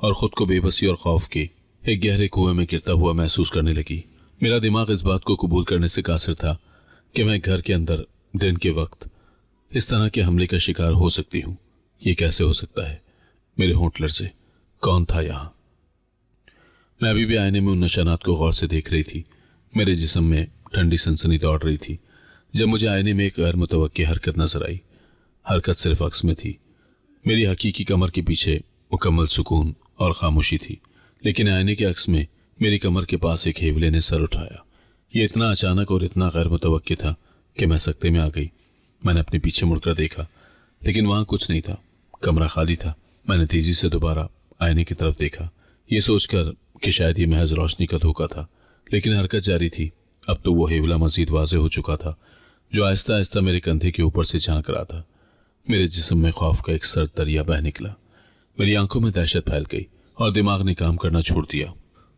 [SPEAKER 2] और खुद को बेबसी और खौफ के एक गहरे कुएं में गिरता हुआ महसूस करने लगी। मेरा दिमाग इस बात को कबूल करने से कासिर था कि मैं घर के अंदर दिन के वक्त इस तरह के हमले का शिकार हो सकती हूँ। ये कैसे हो सकता है? मेरे होंठ लर्ज़े। कौन था यहाँ? मैं अभी भी आईने में उन निशानात को गौर से देख रही थी। मेरे जिस्म में ठंडी सनसनी दौड़ रही थी जब मुझे आईने में एक गैर मुतवक्की हरकत नजर आई। हरकत सिर्फ अक्स में थी। मेरी हकीकी कमर के पीछे मुकम्मल सुकून और खामोशी थी, लेकिन आईने के अक्स में मेरी कमर के पास एक हेवले ने सर उठाया। ये इतना अचानक और इतना गैर मुतवक्की था कि मैं सकते में आ गई। मैंने अपने पीछे मुड़कर देखा, लेकिन वहां कुछ नहीं था। कमरा खाली था। मैंने तेजी से दोबारा आईने की तरफ देखा, ये सोचकर कि शायद ये महज रोशनी का धोखा था, लेकिन हरकत जारी थी। अब तो वो हेवला मजीद वाज़ेह हो चुका था, जो आहिस्ता आहिस्ता मेरे कंधे के ऊपर से झांक रहा था। मेरे जिस्म में खौफ का एक सर्द दरिया बह निकला। मेरी आंखों में दहशत फैल गई और दिमाग ने काम करना छोड़ दिया।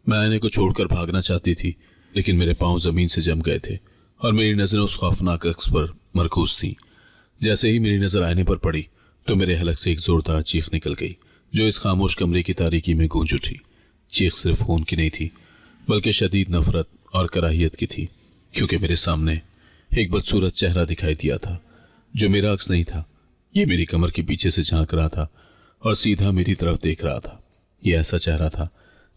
[SPEAKER 2] मैं आईने को छोड़कर भागना चाहती थी, लेकिन मेरे पांव जमीन से जम गए थे और मेरी नजरें उस खौफनाक अक्स पर मरकूज थीं। जैसे ही मेरी नजर आईने पर पड़ी तो मेरे हलक से एक जोरदार चीख निकल गई, जो इस खामोश कमरे की तारीकी में गूंज उठी। चीख सिर्फ खून की नहीं थी, बल्कि शदीद नफरत और कराहियत की थी, क्योंकि मेरे सामने एक बदसूरत चेहरा दिखाई दिया था जो मेरा अक्स नहीं था। ये मेरी कमर के पीछे से झांक रहा था और सीधा मेरी तरफ देख रहा था। ये ऐसा चेहरा था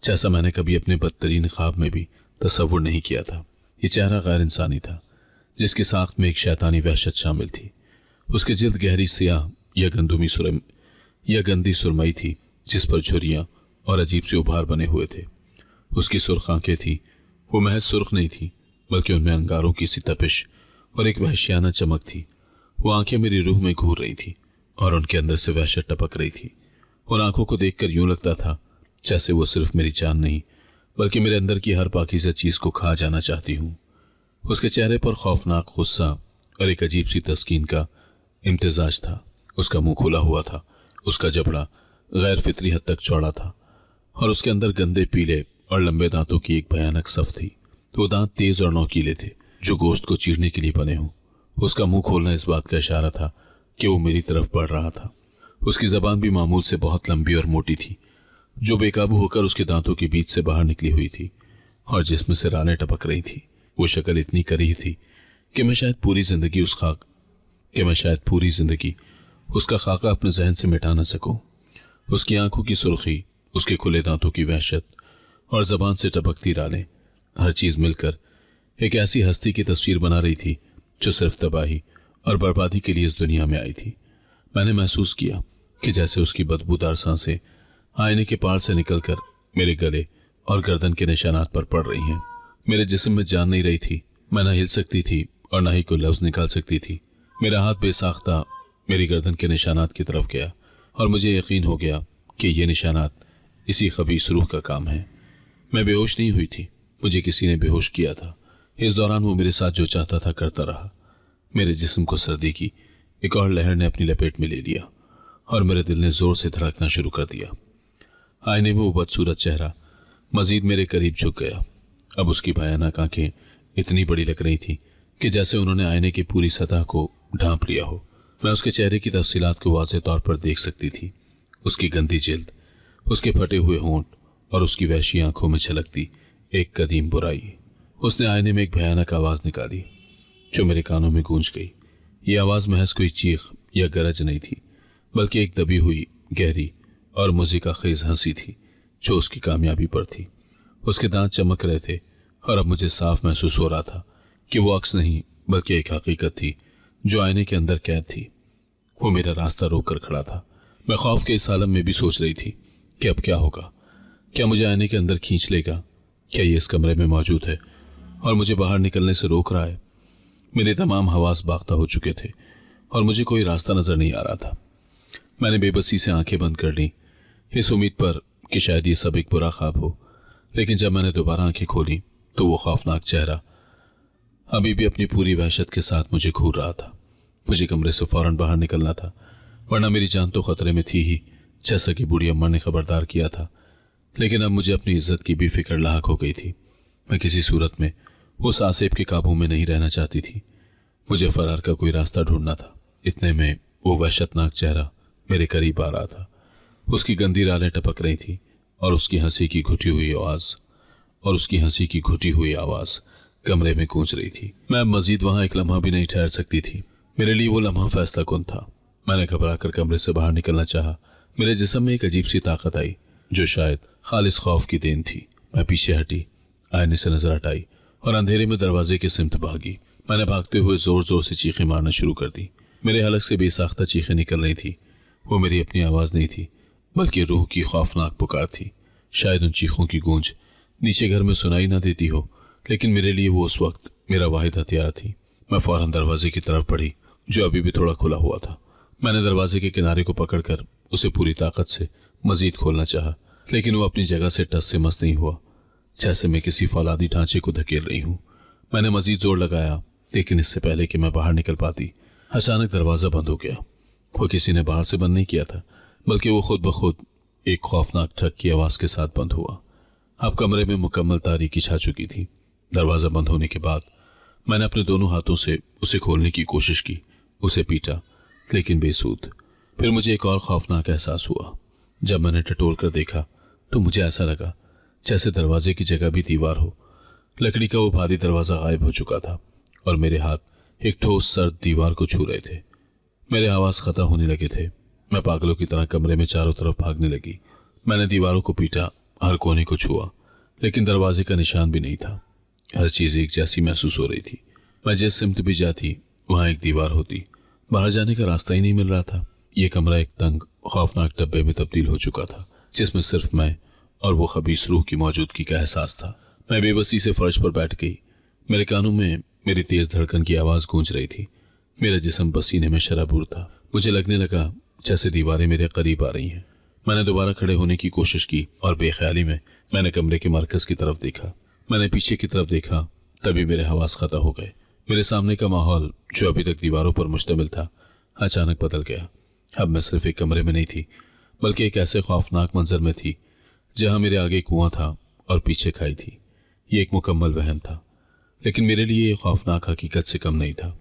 [SPEAKER 2] जैसा मैंने कभी अपने बदतरीन ख्वाब में भी तसव्वुर नहीं किया था। ये चेहरा गैर इंसानी था, जिसकी साख्त में एक शैतानी वहशत शामिल थी। उसकी जिल्द गहरी सियाह या गंदी सुरमई थी, जिस पर झुर्रियां और अजीब से उभार बने हुए थे। उसकी सुर्ख आंखें थी। वो महज सुर्ख नहीं थी, बल्कि उनमें अंगारों की सी तपिश और एक वहशियाना चमक थी। वो आंखें मेरी रूह में घूर रही थी और उनके अंदर से वहशत टपक रही थी। उन आंखों को देखकर यूं लगता था जैसे वो सिर्फ मेरी जान नहीं, बल्कि मेरे अंदर की हर पाकीज़ा चीज को खा जाना चाहती हूँ। उसके चेहरे पर खौफनाक गुस्सा और एक अजीब सी तस्कीन का इम्तिजाज था। उसका मुंह खुला हुआ था, उसका जबड़ा गैर फितरी हद तक चौड़ा था और उसके अंदर गंदे पीले और लंबे दांतों की एक भयानक सफ थी। वो दांत तेज और नोकीले थे, जो गोश्त को चीरने के लिए बने हों। उसका मुंह खोलना इस बात का इशारा था कि वो मेरी तरफ बढ़ रहा था। उसकी जबान भी मामूल से बहुत लंबी और मोटी थी, जो बेकाबू होकर उसके दांतों के बीच से बाहर निकली हुई थी और जिसमें से रानें टपक रही थी। वो शक्ल इतनी करीह थी कि मैं शायद पूरी जिंदगी उसका खाका अपने जहन से मिटा न सकूं। उसकी आंखों की सुर्खी, उसके खुले दांतों की वहशत और जबान से टपकती रानें, हर चीज मिलकर एक ऐसी हस्ती की तस्वीर बना रही थी जो सिर्फ तबाही और बर्बादी के लिए इस दुनिया में आई थी। मैंने महसूस किया कि जैसे उसकी बदबूदार सांसें आईने के पार से निकलकर मेरे गले और गर्दन के निशानात पर पड़ रही हैं। मेरे जिस्म में जान नहीं रही थी। मैं ना हिल सकती थी और ना ही कोई लफ्ज निकाल सकती थी। मेरा हाथ बेसाख्ता मेरी गर्दन के निशानात की तरफ गया और मुझे यकीन हो गया कि ये निशानात इसी खबीस रूह का काम है। मैं बेहोश नहीं हुई थी, मुझे किसी ने बेहोश किया था। इस दौरान वो मेरे साथ जो चाहता था करता रहा। मेरे जिस्म को सर्दी की एक और लहर ने अपनी लपेट में ले लिया और मेरे दिल ने जोर से धड़कना शुरू कर दिया। आईने में वो बदसूरत चेहरा मजीद मेरे करीब झुक गया। अब उसकी भयानक आंखें इतनी बड़ी लग रही थी कि जैसे उन्होंने आईने की पूरी सतह को ढांप लिया हो। मैं उसके चेहरे की तफसीलात को वाज़ेह तौर पर देख सकती थी। उसकी गंदी जिल्द, उसके फटे हुए होंठ और उसकी वहशी आंखों में छलकती एक कदीम बुराई। उसने आईने में एक भयानक आवाज निकाली जो मेरे कानों में गूंज गई। ये आवाज महज कोई चीख या गरज नहीं थी, बल्कि एक दबी हुई, गहरी और मुज़िका खेज हंसी थी जो उसकी कामयाबी पर थी। उसके दांत चमक रहे थे और अब मुझे साफ महसूस हो रहा था कि वो अक्स नहीं बल्कि एक हकीकत थी जो आईने के अंदर कैद थी। वो मेरा रास्ता रोक कर खड़ा था। मैं खौफ के इस आलम में भी सोच रही थी कि अब क्या होगा। क्या मुझे आईने के अंदर खींच लेगा? क्या ये इस कमरे में मौजूद है और मुझे बाहर निकलने से रोक रहा है? मेरे तमाम हवास बाख्ता हो चुके थे और मुझे कोई रास्ता नजर नहीं आ रहा था। मैंने बेबसी से आंखें बंद कर ली, इस उम्मीद पर कि शायद ये सब एक बुरा ख्वाब हो। लेकिन जब मैंने दोबारा आंखें खोली तो वो खौफनाक चेहरा अभी भी अपनी पूरी वहशत के साथ मुझे घूर रहा था। मुझे कमरे से फौरन बाहर निकलना था, वरना मेरी जान तो खतरे में थी ही, जैसा कि बूढ़ी अम्मा ने खबरदार किया था। लेकिन अब मुझे अपनी इज्जत की भी फिक्र लाहक हो गई थी। मैं किसी सूरत में उस आसेब के काबू में नहीं रहना चाहती थी। मुझे फरार का कोई रास्ता ढूंढना था। इतने में वो वहशतनाक चेहरा मेरे करीब आ रहा था। उसकी गंदी रालें टपक रही थी और उसकी हंसी की घुटी हुई आवाज कमरे में गूंज रही थी। मैं मजीद वहां एक लम्हा भी नहीं ठहर सकती थी। मेरे लिए वो लम्हा फैसला कुन था। मैंने घबरा कर कमरे से बाहर निकलना चाहा। मेरे जिस्म में एक अजीब सी ताकत आई जो शायद खालिस खौफ की देन थी। मैं पीछे हटी, आईने से नजर हटाई और अंधेरे में दरवाजे के सिमत भागी। मैंने भागते हुए जोर जोर से चीखें मारना शुरू कर दी। मेरे हलक से बेसाख्ता चीखें निकल रही थी। वो मेरी अपनी आवाज नहीं थी, बल्कि रूह की खौफनाक पुकार थी। शायद उन चीखों की गूंज नीचे घर में सुनाई ना देती हो, लेकिन मेरे लिए वो उस वक्त मेरा वाहिद हथियार थी। मैं फौरन दरवाजे की तरफ बढ़ी, जो अभी भी थोड़ा खुला हुआ था। मैंने दरवाजे के किनारे को पकड़कर उसे पूरी ताकत से मजीद खोलना चाहा, लेकिन वो अपनी जगह से टस से मस नहीं हुआ, जैसे मैं किसी फौलादी ढांचे को धकेल रही हूँ। मैंने मजीद जोर लगाया, लेकिन इससे पहले कि मैं बाहर निकल पाती, अचानक दरवाजा बंद हो गया। वो किसी ने बाहर से बंद नहीं किया था, बल्कि वो खुद ब खुद एक खौफनाक ठक की आवाज के साथ बंद हुआ। अब कमरे में मुकम्मल तारीकी छा चुकी थी। दरवाजा बंद होने के बाद मैंने अपने दोनों हाथों से उसे खोलने की कोशिश की, उसे पीटा, लेकिन बेसूद। फिर मुझे एक और खौफनाक एहसास हुआ। जब मैंने टटोल कर देखा तो मुझे ऐसा लगा जैसे दरवाजे की जगह भी दीवार हो। लकड़ी का वो भारी दरवाजा गायब हो चुका था और मेरे हाथ एक ठोस सर्द दीवार को छू रहे थे। मेरे आवाज खता होने लगे थे। मैं पागलों की तरह कमरे में चारों तरफ भागने लगी। मैंने दीवारों को पीटा, हर कोने को छुआ, लेकिन दरवाजे का निशान भी नहीं था। हर चीज एक जैसी महसूस हो रही थी। मैं जिस सिमत भी जाती वहां एक दीवार होती। बाहर जाने का रास्ता ही नहीं मिल रहा था। यह कमरा एक तंग खौफनाक डब्बे में तब्दील हो चुका था, जिसमें सिर्फ मैं और वो खबीस रूह की मौजूदगी का एहसास था। मैं बेबसी से फर्श पर बैठ गई। मेरे कानों में मेरी तेज धड़कन की आवाज गूंज रही थी। मेरा जिस्म पसीने में शराबूर था। मुझे लगने लगा जैसे दीवारें मेरे करीब आ रही हैं। मैंने दोबारा खड़े होने की कोशिश की और बेख्याली में मैंने कमरे के मरकज की तरफ देखा। मैंने पीछे की तरफ देखा, तभी मेरे हवास खता हो गए। मेरे सामने का माहौल, जो अभी तक दीवारों पर मुश्तमिल था, अचानक बदल गया। अब मैं सिर्फ एक कमरे में नहीं थी, बल्कि एक ऐसे खौफनाक मंजर में थी जहां मेरे आगे कुआं था और पीछे खाई थी। ये एक मुकम्मल वहम था, लेकिन मेरे लिए ये खौफनाक हकीकत से कम नहीं था।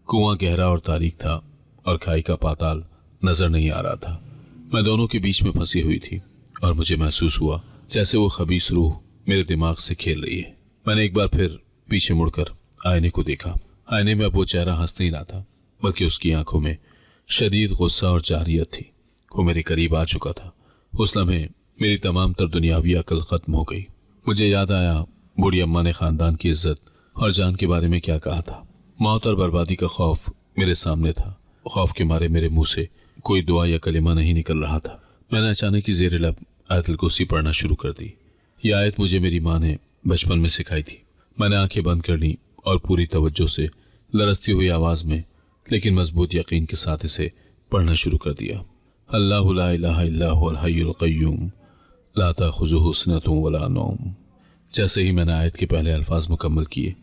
[SPEAKER 2] कुआं गहरा और तारीक था और खाई का पाताल नजर नहीं आ रहा था। मैं दोनों के बीच में फंसी हुई थी और मुझे महसूस हुआ जैसे वो खबीस रूह मेरे दिमाग से खेल रही है। मैंने एक बार फिर पीछे मुड़कर आईने को देखा। आईने में अब वो चेहरा हंस नहीं रहा था, बल्कि उसकी आंखों में शदीद गुस्सा और जारियत थी। वो मेरे करीब आ चुका था। उस लम्हे मेरी तमाम तर दुनियावी अकल खत्म हो गई। मुझे याद आया बूढ़ी अम्मा ने खानदान की इज्जत और जान के बारे में क्या कहा था। मौत और बर्बादी का खौफ मेरे सामने था। खौफ के मारे मेरे मुंह से कोई दुआ या कलिमा नहीं निकल रहा था। मैंने अचानक ही ज़ेर लब आयतुल कुर्सी पढ़ना शुरू कर दी। यह आयत मुझे मेरी माँ ने बचपन में सिखाई थी। मैंने आंखें बंद कर ली और पूरी तवज्जो से लरजती हुई आवाज में लेकिन मजबूत यकीन के साथ इसे पढ़ना शुरू कर दिया। अल्लाहु ला इलाहा इल्ला हुवल हय्युल क़य्यूम ला ताख़ुज़ुहु सिनतुन वला नौम। जैसे ही मैंने आयत के पहले अल्फाज मुकम्मल किए,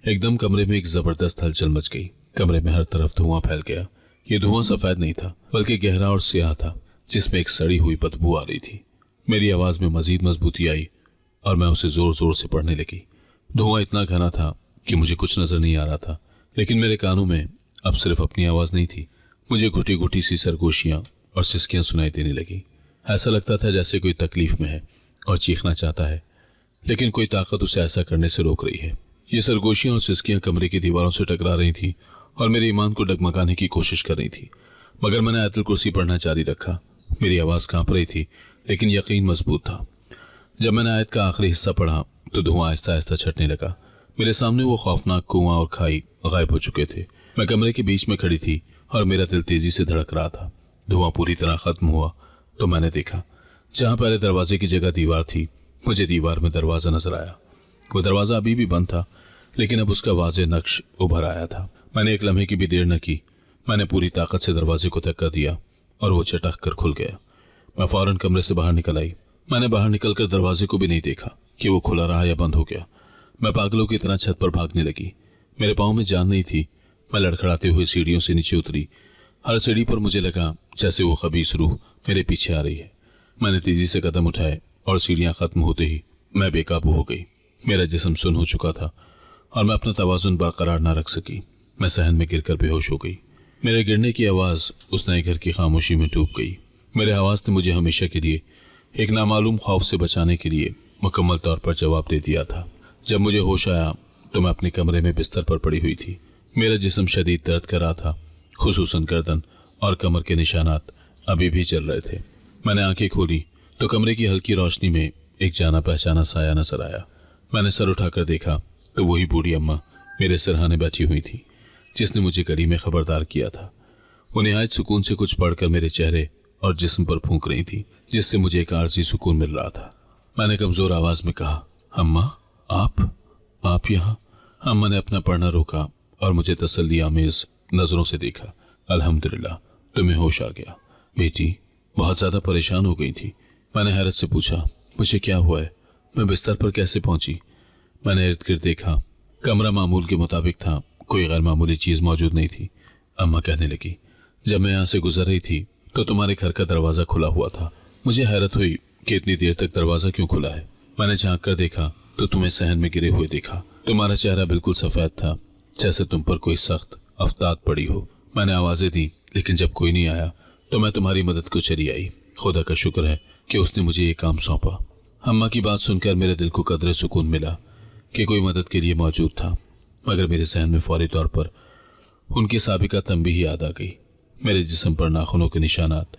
[SPEAKER 2] एकदम कमरे में एक जबरदस्त हलचल मच गई। कमरे में हर तरफ धुआं फैल गया। ये धुआं सफेद नहीं था, बल्कि गहरा और स्याह था, जिसमें एक सड़ी हुई बदबू आ रही थी। मेरी आवाज में मजीद मजबूती आई और मैं उसे जोर जोर से पढ़ने लगी। धुआं इतना घना था कि मुझे कुछ नजर नहीं आ रहा था, लेकिन मेरे कानों में अब सिर्फ अपनी आवाज नहीं थी। मुझे घुटी घुटी सी सरगोशियां और सिसकियां सुनाई देने लगी। ऐसा लगता था जैसे कोई तकलीफ में है और चीखना चाहता है, लेकिन कोई ताकत उसे ऐसा करने से रोक रही है। ये सरगोशियां और सिसकियां कमरे की दीवारों से टकरा रही थी और मेरे ईमान को डगमगाने की कोशिश कर रही थी। मगर मैंने आयतुल कुर्सी पढ़ना जारी रखा। मेरी आवाज कांप रही थी, लेकिन यकीन मजबूत था। जब मैंने आयत का आखिरी हिस्सा पढ़ा तो धुआं आहिस्ता आहिस्ता छटने लगा। मेरे सामने वो खौफनाक कुआं और खाई गायब हो चुके थे। मैं कमरे के बीच में खड़ी थी और मेरा दिल तेजी से धड़क रहा था। धुआं पूरी तरह खत्म हुआ तो मैंने देखा, जहां पहले दरवाजे की जगह दीवार थी, मुझे दीवार में दरवाजा नजर आया। वो दरवाजा अभी भी बंद था, लेकिन अब उसका वाज़ेह नक्श उभर आया था। मैंने एक लम्हे की भी देर न की। मैंने पूरी ताकत से दरवाजे को धक्का दिया और वो चटक कर खुल गया। मैं फौरन कमरे से बाहर निकल आई। मैंने बाहर निकलकर दरवाजे को भी नहीं देखा कि वो खुला रहा या बंद हो गया। मैं पागलों की तरह छत पर भागने लगी। मेरे पाँव में जान नहीं थी। मैं लड़खड़ाते हुए सीढ़ियों से नीचे उतरी। हर सीढ़ी पर मुझे लगा जैसे वो खबीस रूह मेरे पीछे आ रही है। मैंने तेजी से कदम उठाए और सीढ़ियां खत्म होते ही मैं बेकाबू हो गई। मेरा जिस्म सुन्न हो चुका था और मैं अपना तवाजुन बरकरार ना रख सकी। मैं सहन में गिरकर बेहोश हो गई। मेरे गिरने की आवाज उस नए घर की खामोशी में डूब गई। मेरे आवाज ने मुझे हमेशा के लिए एक नामालूम खौफ से बचाने के लिए मुकम्मल तौर पर जवाब दे दिया था। जब मुझे होश आया तो मैं अपने कमरे में बिस्तर पर पड़ी हुई थी। मेरा जिस्म शदीद दर्द कर रहा था, खुसूसन गर्दन और कमर के निशानात अभी भी चल रहे थे। मैंने आंखें खोली तो कमरे की हल्की रोशनी में एक जाना पहचाना साया नजर आया। मैंने सर उठाकर देखा तो वही बूढ़ी अम्मा मेरे सिरहाने बैठी हुई थी, जिसने मुझे गली में खबरदार किया था। वो निहायत सुकून से कुछ पढ़कर मेरे चेहरे और जिस्म पर फूंक रही थी, जिससे मुझे एक आरजी सुकून मिल रहा था। मैंने कमजोर आवाज में कहा, अम्मा आप यहाँ? अम्मा ने अपना पढ़ना रोका और मुझे तसल्ली आमेज नजरों से देखा। अल्हम्दुलिल्लाह, तुम्हें होश आ गया। बेटी बहुत ज्यादा परेशान हो गई थी। मैंने हैरत से पूछा, मुझे क्या हुआ है? मैं बिस्तर पर कैसे पहुंची? मैंने इर्द गिर्द देखा। कमरा मामूल के मुताबिक था, कोई गैर मामूली चीज मौजूद नहीं थी। अम्मा कहने लगी, जब मैं यहाँ से गुजर रही थी तो तुम्हारे घर का दरवाजा खुला हुआ था। मुझे हैरत हुई कि इतनी देर तक दरवाजा क्यों खुला है। मैंने झांक कर देखा तो तुम्हें सहन में गिरे हुए देखा। तुम्हारा चेहरा बिल्कुल सफेद था, जैसे तुम पर कोई सख्त अफ्ताब पड़ी हो। मैंने आवाजें दी, लेकिन जब कोई नहीं आया तो मैं तुम्हारी मदद को चली आई। खुदा का शुक्र है कि उसने मुझे ये काम सौंपा। अम्मा की बात सुनकर मेरे दिल को कदरे सुकून मिला कि कोई मदद के लिए मौजूद था, मगर मेरे सहन में फौरी तौर पर उनकी साबिका तंबीह याद आ गई। मेरे जिस्म पर नाखूनों के निशानात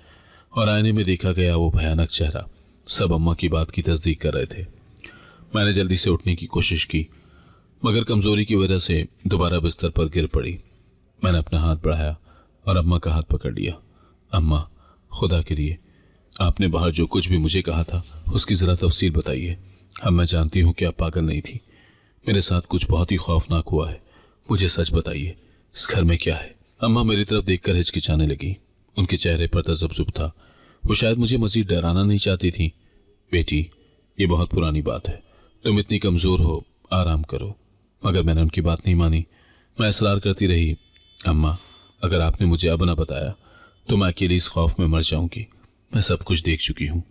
[SPEAKER 2] और आईने में देखा गया वो भयानक चेहरा, सब अम्मा की बात की तस्दीक कर रहे थे। मैंने जल्दी से उठने की कोशिश की, मगर कमजोरी की वजह से दोबारा बिस्तर पर गिर पड़ी। मैंने अपना हाथ बढ़ाया और अम्मा का हाथ पकड़ लिया। अम्मा, खुदा के लिए आपने बाहर जो कुछ भी मुझे कहा था उसकी जरा तफसील बताइए। अब मैं जानती हूँ कि आप पागल नहीं थी। मेरे साथ कुछ बहुत ही खौफनाक हुआ है। मुझे सच बताइए, इस घर में क्या है? अम्मा मेरी तरफ देखकर हिचकिचाने लगी। उनके चेहरे पर तजब्जुब था। वो शायद मुझे मजीद डराना नहीं चाहती थी। बेटी, ये बहुत पुरानी बात है। तुम इतनी कमजोर हो, आराम करो। मगर मैंने उनकी बात नहीं मानी। मैं इसरार करती रही, अम्मा अगर आपने मुझे अब न बताया तो मैं अकेली इस खौफ में मर जाऊंगी। मैं सब कुछ देख चुकी हूँ।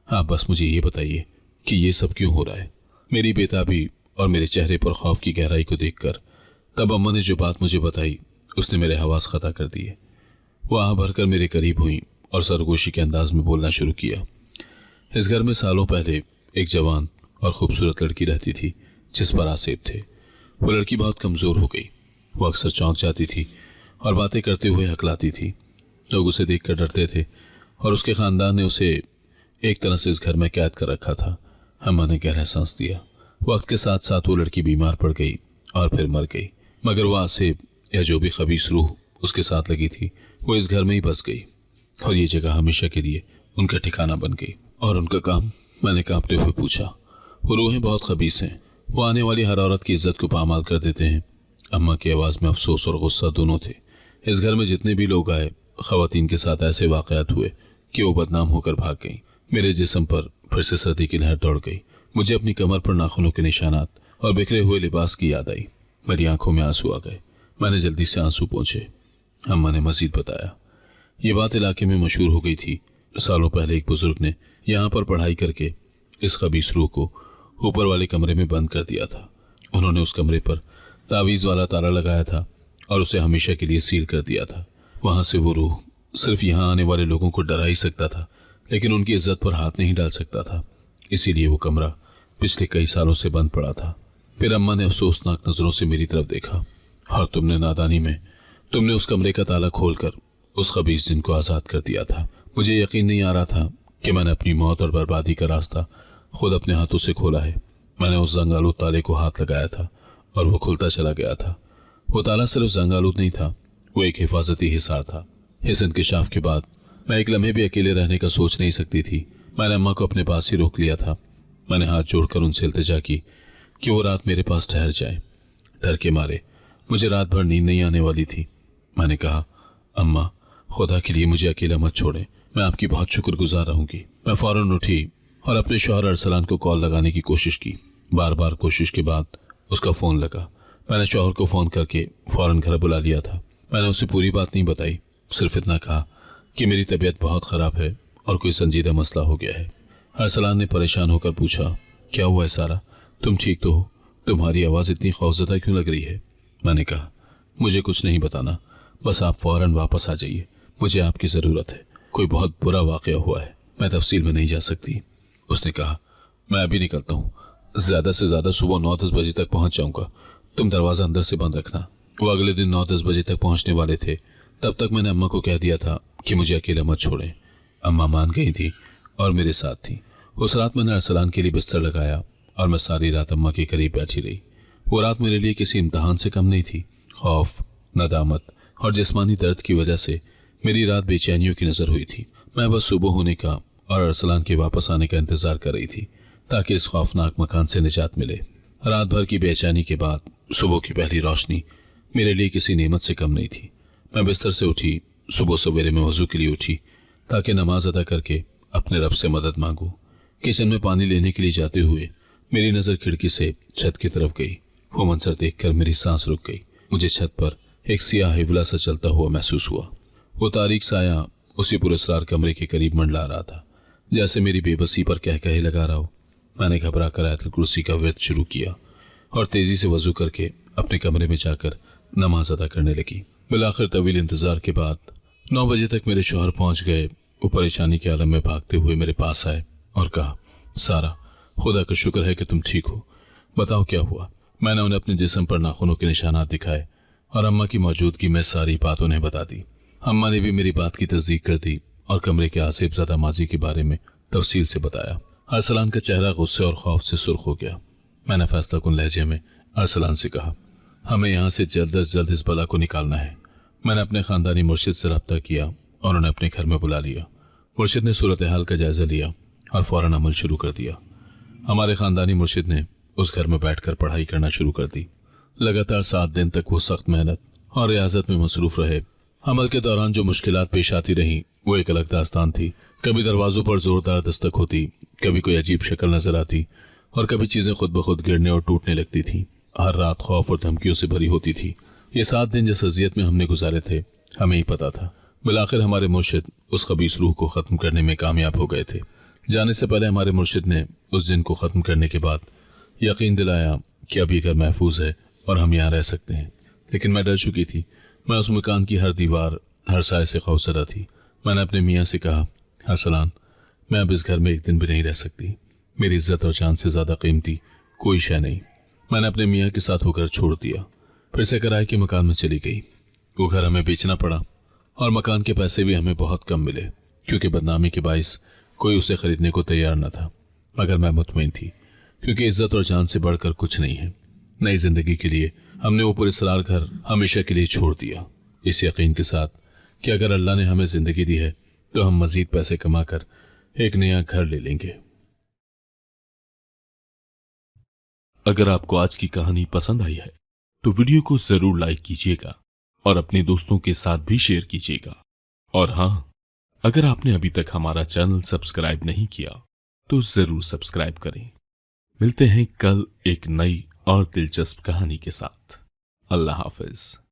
[SPEAKER 2] आप बस मुझे ये बताइए कि ये सब क्यों हो रहा है। मेरी बेताबी और मेरे चेहरे पर खौफ की गहराई को देखकर तब अम्मा ने जो बात मुझे बताई उसने मेरे हवास खता कर दिए। वो आह भरकर मेरे करीब हुई और सरगोशी के अंदाज में बोलना शुरू किया। इस घर में सालों पहले एक जवान और खूबसूरत लड़की रहती थी जिस पर आसेब थे। वो लड़की बहुत कमज़ोर हो गई। वो अक्सर चौंक जाती थी और बातें करते हुए हकलाती थी। लोग उसे देखकर डरते थे और उसके ख़ानदान ने उसे एक तरह से इस घर में कैद कर रखा था। अम्मा ने गहरा सांस दिया। वक्त के साथ साथ वो लड़की बीमार पड़ गई और फिर मर गई, मगर वो आसेब या जो भी खबीस रूह उसके साथ लगी थी वो इस घर में ही बस गई और ये जगह हमेशा के लिए उनका ठिकाना बन गई। और उनका काम? मैंने कांपते हुए पूछा। वो रूहें बहुत खबीस हैं। वो आने वाली हर औरत की इज्जत को पामाल कर देते हैं। अम्मा की आवाज़ में अफसोस और गुस्सा दोनों थे। इस घर में जितने भी लोग आए, ख़वातीन के साथ ऐसे वाक़यात हुए कि वो बदनाम होकर भाग गईं। मेरे जिस्म पर फिर से सर्दी की लहर दौड़ गई। मुझे अपनी कमर पर नाखूनों के निशानात और बिखरे हुए लिबास की याद आई। मेरी आंखों में आंसू आ गए। मैंने जल्दी से आंसू पोंछे। अम्मा ने मजीद बताया, ये बात इलाके में मशहूर हो गई थी। सालों पहले एक बुजुर्ग ने यहाँ पर पढ़ाई करके इस खबीस रूह को ऊपर वाले कमरे में बंद कर दिया था। उन्होंने उस कमरे पर तावीज़ वाला ताला लगाया था और उसे हमेशा के लिए सील कर दिया था। वहाँ से वो रूह सिर्फ यहाँ आने वाले लोगों को डरा ही सकता था, लेकिन उनकी इज्जत पर हाथ नहीं डाल सकता था। इसीलिए वो कमरा पिछले कई सालों से बंद पड़ा था। फिर अम्मा ने अफसोसनाक नज़रों से मेरी तरफ देखा। और तुमने नादानी में तुमने उस कमरे का ताला खोलकर उस खबीस जिन को आज़ाद कर दिया था। मुझे यकीन नहीं आ रहा था कि मैंने अपनी मौत और बर्बादी का रास्ता खुद अपने हाथों से खोला है। मैंने उस जंगालूद ताले को हाथ लगाया था और वो खुलता चला गया था। वो ताला सिर्फ जंगालूद नहीं था, वो एक हिफाजती हिसार था। इस इंकिशाफ के बाद मैं एक लम्हे भी अकेले रहने का सोच नहीं सकती थी। मैंने अम्मा को अपने पास ही रोक लिया था। मैंने हाथ जोड़कर उनसे इल्तिजा की कि वो रात मेरे पास ठहर जाए। डर के मारे मुझे रात भर नींद नहीं आने वाली थी। मैंने कहा, अम्मा खुदा के लिए मुझे अकेला मत छोड़े, मैं आपकी बहुत शुक्रगुजार रहूंगी। मैं फौरन उठी और अपने शौहर अरसलान को कॉल लगाने की कोशिश की। बार बार कोशिश के बाद उसका फ़ोन लगा। मैंने शौहर को फ़ोन करके फ़ौरन घर बुला लिया था। मैंने उसे पूरी बात नहीं बताई, सिर्फ इतना कहा कि मेरी तबीयत बहुत ख़राब है और कोई संजीदा मसला हो गया है। अरसलान ने परेशान होकर पूछा, क्या हुआ है सारा, तुम ठीक तो हो? तुम्हारी आवाज़ इतनी खौफज़दा क्यों लग रही है? मैंने कहा, मुझे कुछ नहीं बताना, बस आप फ़ौरन वापस आ जाइए, मुझे आपकी ज़रूरत है। कोई बहुत बुरा वाक़या हुआ है, मैं तफसील में नहीं जा सकती। उसने कहा, मैं अभी निकलता हूँ, ज़्यादा से ज़्यादा सुबह 9-10 बजे तक पहुँच जाऊँगा। तुम दरवाज़ा अंदर से बंद रखना। वो अगले दिन 9-10 बजे तक पहुँचने वाले थे। तब तक मैंने अम्मा को कह दिया था कि मुझे अकेला मत छोड़ें। अम्मा मान गई थी और मेरे साथ थी। उस रात मैंने अरसलान के लिए बिस्तर लगाया और मैं सारी रात अम्मा के करीब बैठी रही। वो रात मेरे लिए किसी इम्तहान से कम नहीं थी। खौफ, नदामत और जिस्मानी दर्द की वजह से मेरी रात बेचैनियों की नज़र हुई थी। मैं बस सुबह होने का और अरसलान के वापस आने का इंतज़ार कर रही थी ताकि इस खौफनाक मकान से निजात मिले। रात भर की बेचैनी के बाद सुबह की पहली रोशनी मेरे लिए किसी नेमत से कम नहीं थी। मैं बिस्तर से उठी। सुबह सवेरे में वज़ू के लिए उठी ताकि नमाज अदा करके अपने रब से मदद मांगूं। किचन में पानी लेने के लिए जाते हुए मेरी नज़र खिड़की से छत की तरफ गई। वो मंजर देखकर मेरी सांस रुक गई। मुझे छत पर एक सियाह हिवला सा चलता हुआ महसूस हुआ। वो तारीक साया उसी पुरस्कार कमरे के करीब मंडला रहा था, जैसे मेरी बेबसी पर कह कहे लगा रहा हो। मैंने घबरा कर आयतुल कुर्सी का व्रत शुरू किया और तेजी से वज़ू करके अपने कमरे में जाकर नमाज अदा करने लगी। बिलाखिर तवील इंतज़ार के बाद 9 बजे तक मेरे शौहर पहुंच गए। वो परेशानी के आलम में भागते हुए मेरे पास आए और कहा, सारा, खुदा का शुक्र है कि तुम ठीक हो, बताओ क्या हुआ। मैंने उन्हें अपने जिस्म पर नाखूनों के निशानात दिखाए और अम्मा की मौजूदगी में सारी बात उन्हें बता दी। अम्मा ने भी मेरी बात की तस्दीक कर दी और कमरे के आसेब-ज़दा माजी के बारे में तफसील से बताया। अरसलान का चेहरा गुस्से और खौफ से सुर्ख हो गया। मैंने फैसला कुन लहजे में अरसलान से कहा, हमें यहाँ से जल्द अज जल्द इस बला को निकालना है। मैंने अपने ख़ानदानी मुर्शिद से रब्ता किया और उन्हें अपने घर में बुला लिया। मुर्शिद ने सूरत हाल का जायज़ा लिया और फ़ौरन अमल शुरू कर दिया। हमारे ख़ानदानी मुर्शिद ने उस घर में बैठकर पढ़ाई करना शुरू कर दी। लगातार 7 दिन तक वो सख्त मेहनत और रियाजत में मसरूफ़ रहे। अमल के दौरान जो मुश्किलात पेश आती रहीं वो एक अलग दास्तान थी। कभी दरवाज़ों पर ज़ोरदार दस्तक होती, कभी कोई अजीब शक्ल नज़र आती और कभी चीज़ें खुद ब खुद गिरने और टूटने लगती थीं। हर रात खौफ और धमकियों से भरी होती थी। ये 7 दिन जिस अज़ियत में हमने गुजारे थे, हमें ही पता था। बिलाखिर हमारे मुर्शिद उस खबीस रूह को ख़त्म करने में कामयाब हो गए थे। जाने से पहले हमारे मुर्शिद ने उस जिन को ख़त्म करने के बाद यकीन दिलाया कि अब ये घर महफूज है और हम यहाँ रह सकते हैं। लेकिन मैं डर चुकी थी। मैं उस मकान की हर दीवार, हर साए से खौफजदा थी। मैंने अपने मियाँ से कहा, अरसलान, मैं अब इस घर में एक दिन भी नहीं रह सकती। मेरी इज्जत और जान से ज़्यादा कीमती कोई शय नहीं। मैंने अपने मियाँ के साथ होकर छोड़ दिया। फिर से किराए के मकान में चली गई। वो घर हमें बेचना पड़ा और मकान के पैसे भी हमें बहुत कम मिले, क्योंकि बदनामी के बाइस कोई उसे खरीदने को तैयार न था। मगर मैं मुतमईन थी, क्योंकि इज्जत और जान से बढ़कर कुछ नहीं है। नई जिंदगी के लिए हमने वो पुरस्कार घर हमेशा के लिए छोड़ दिया, इस यकीन के साथ कि अगर अल्लाह ने हमें जिंदगी दी है तो हम मजीद पैसे कमाकर एक नया घर ले लेंगे।
[SPEAKER 1] अगर आपको आज की कहानी पसंद आई है तो वीडियो को जरूर लाइक कीजिएगा और अपने दोस्तों के साथ भी शेयर कीजिएगा। और हाँ, अगर आपने अभी तक हमारा चैनल सब्सक्राइब नहीं किया तो जरूर सब्सक्राइब करें। मिलते हैं कल एक नई और दिलचस्प कहानी के साथ। अल्लाह हाफिज।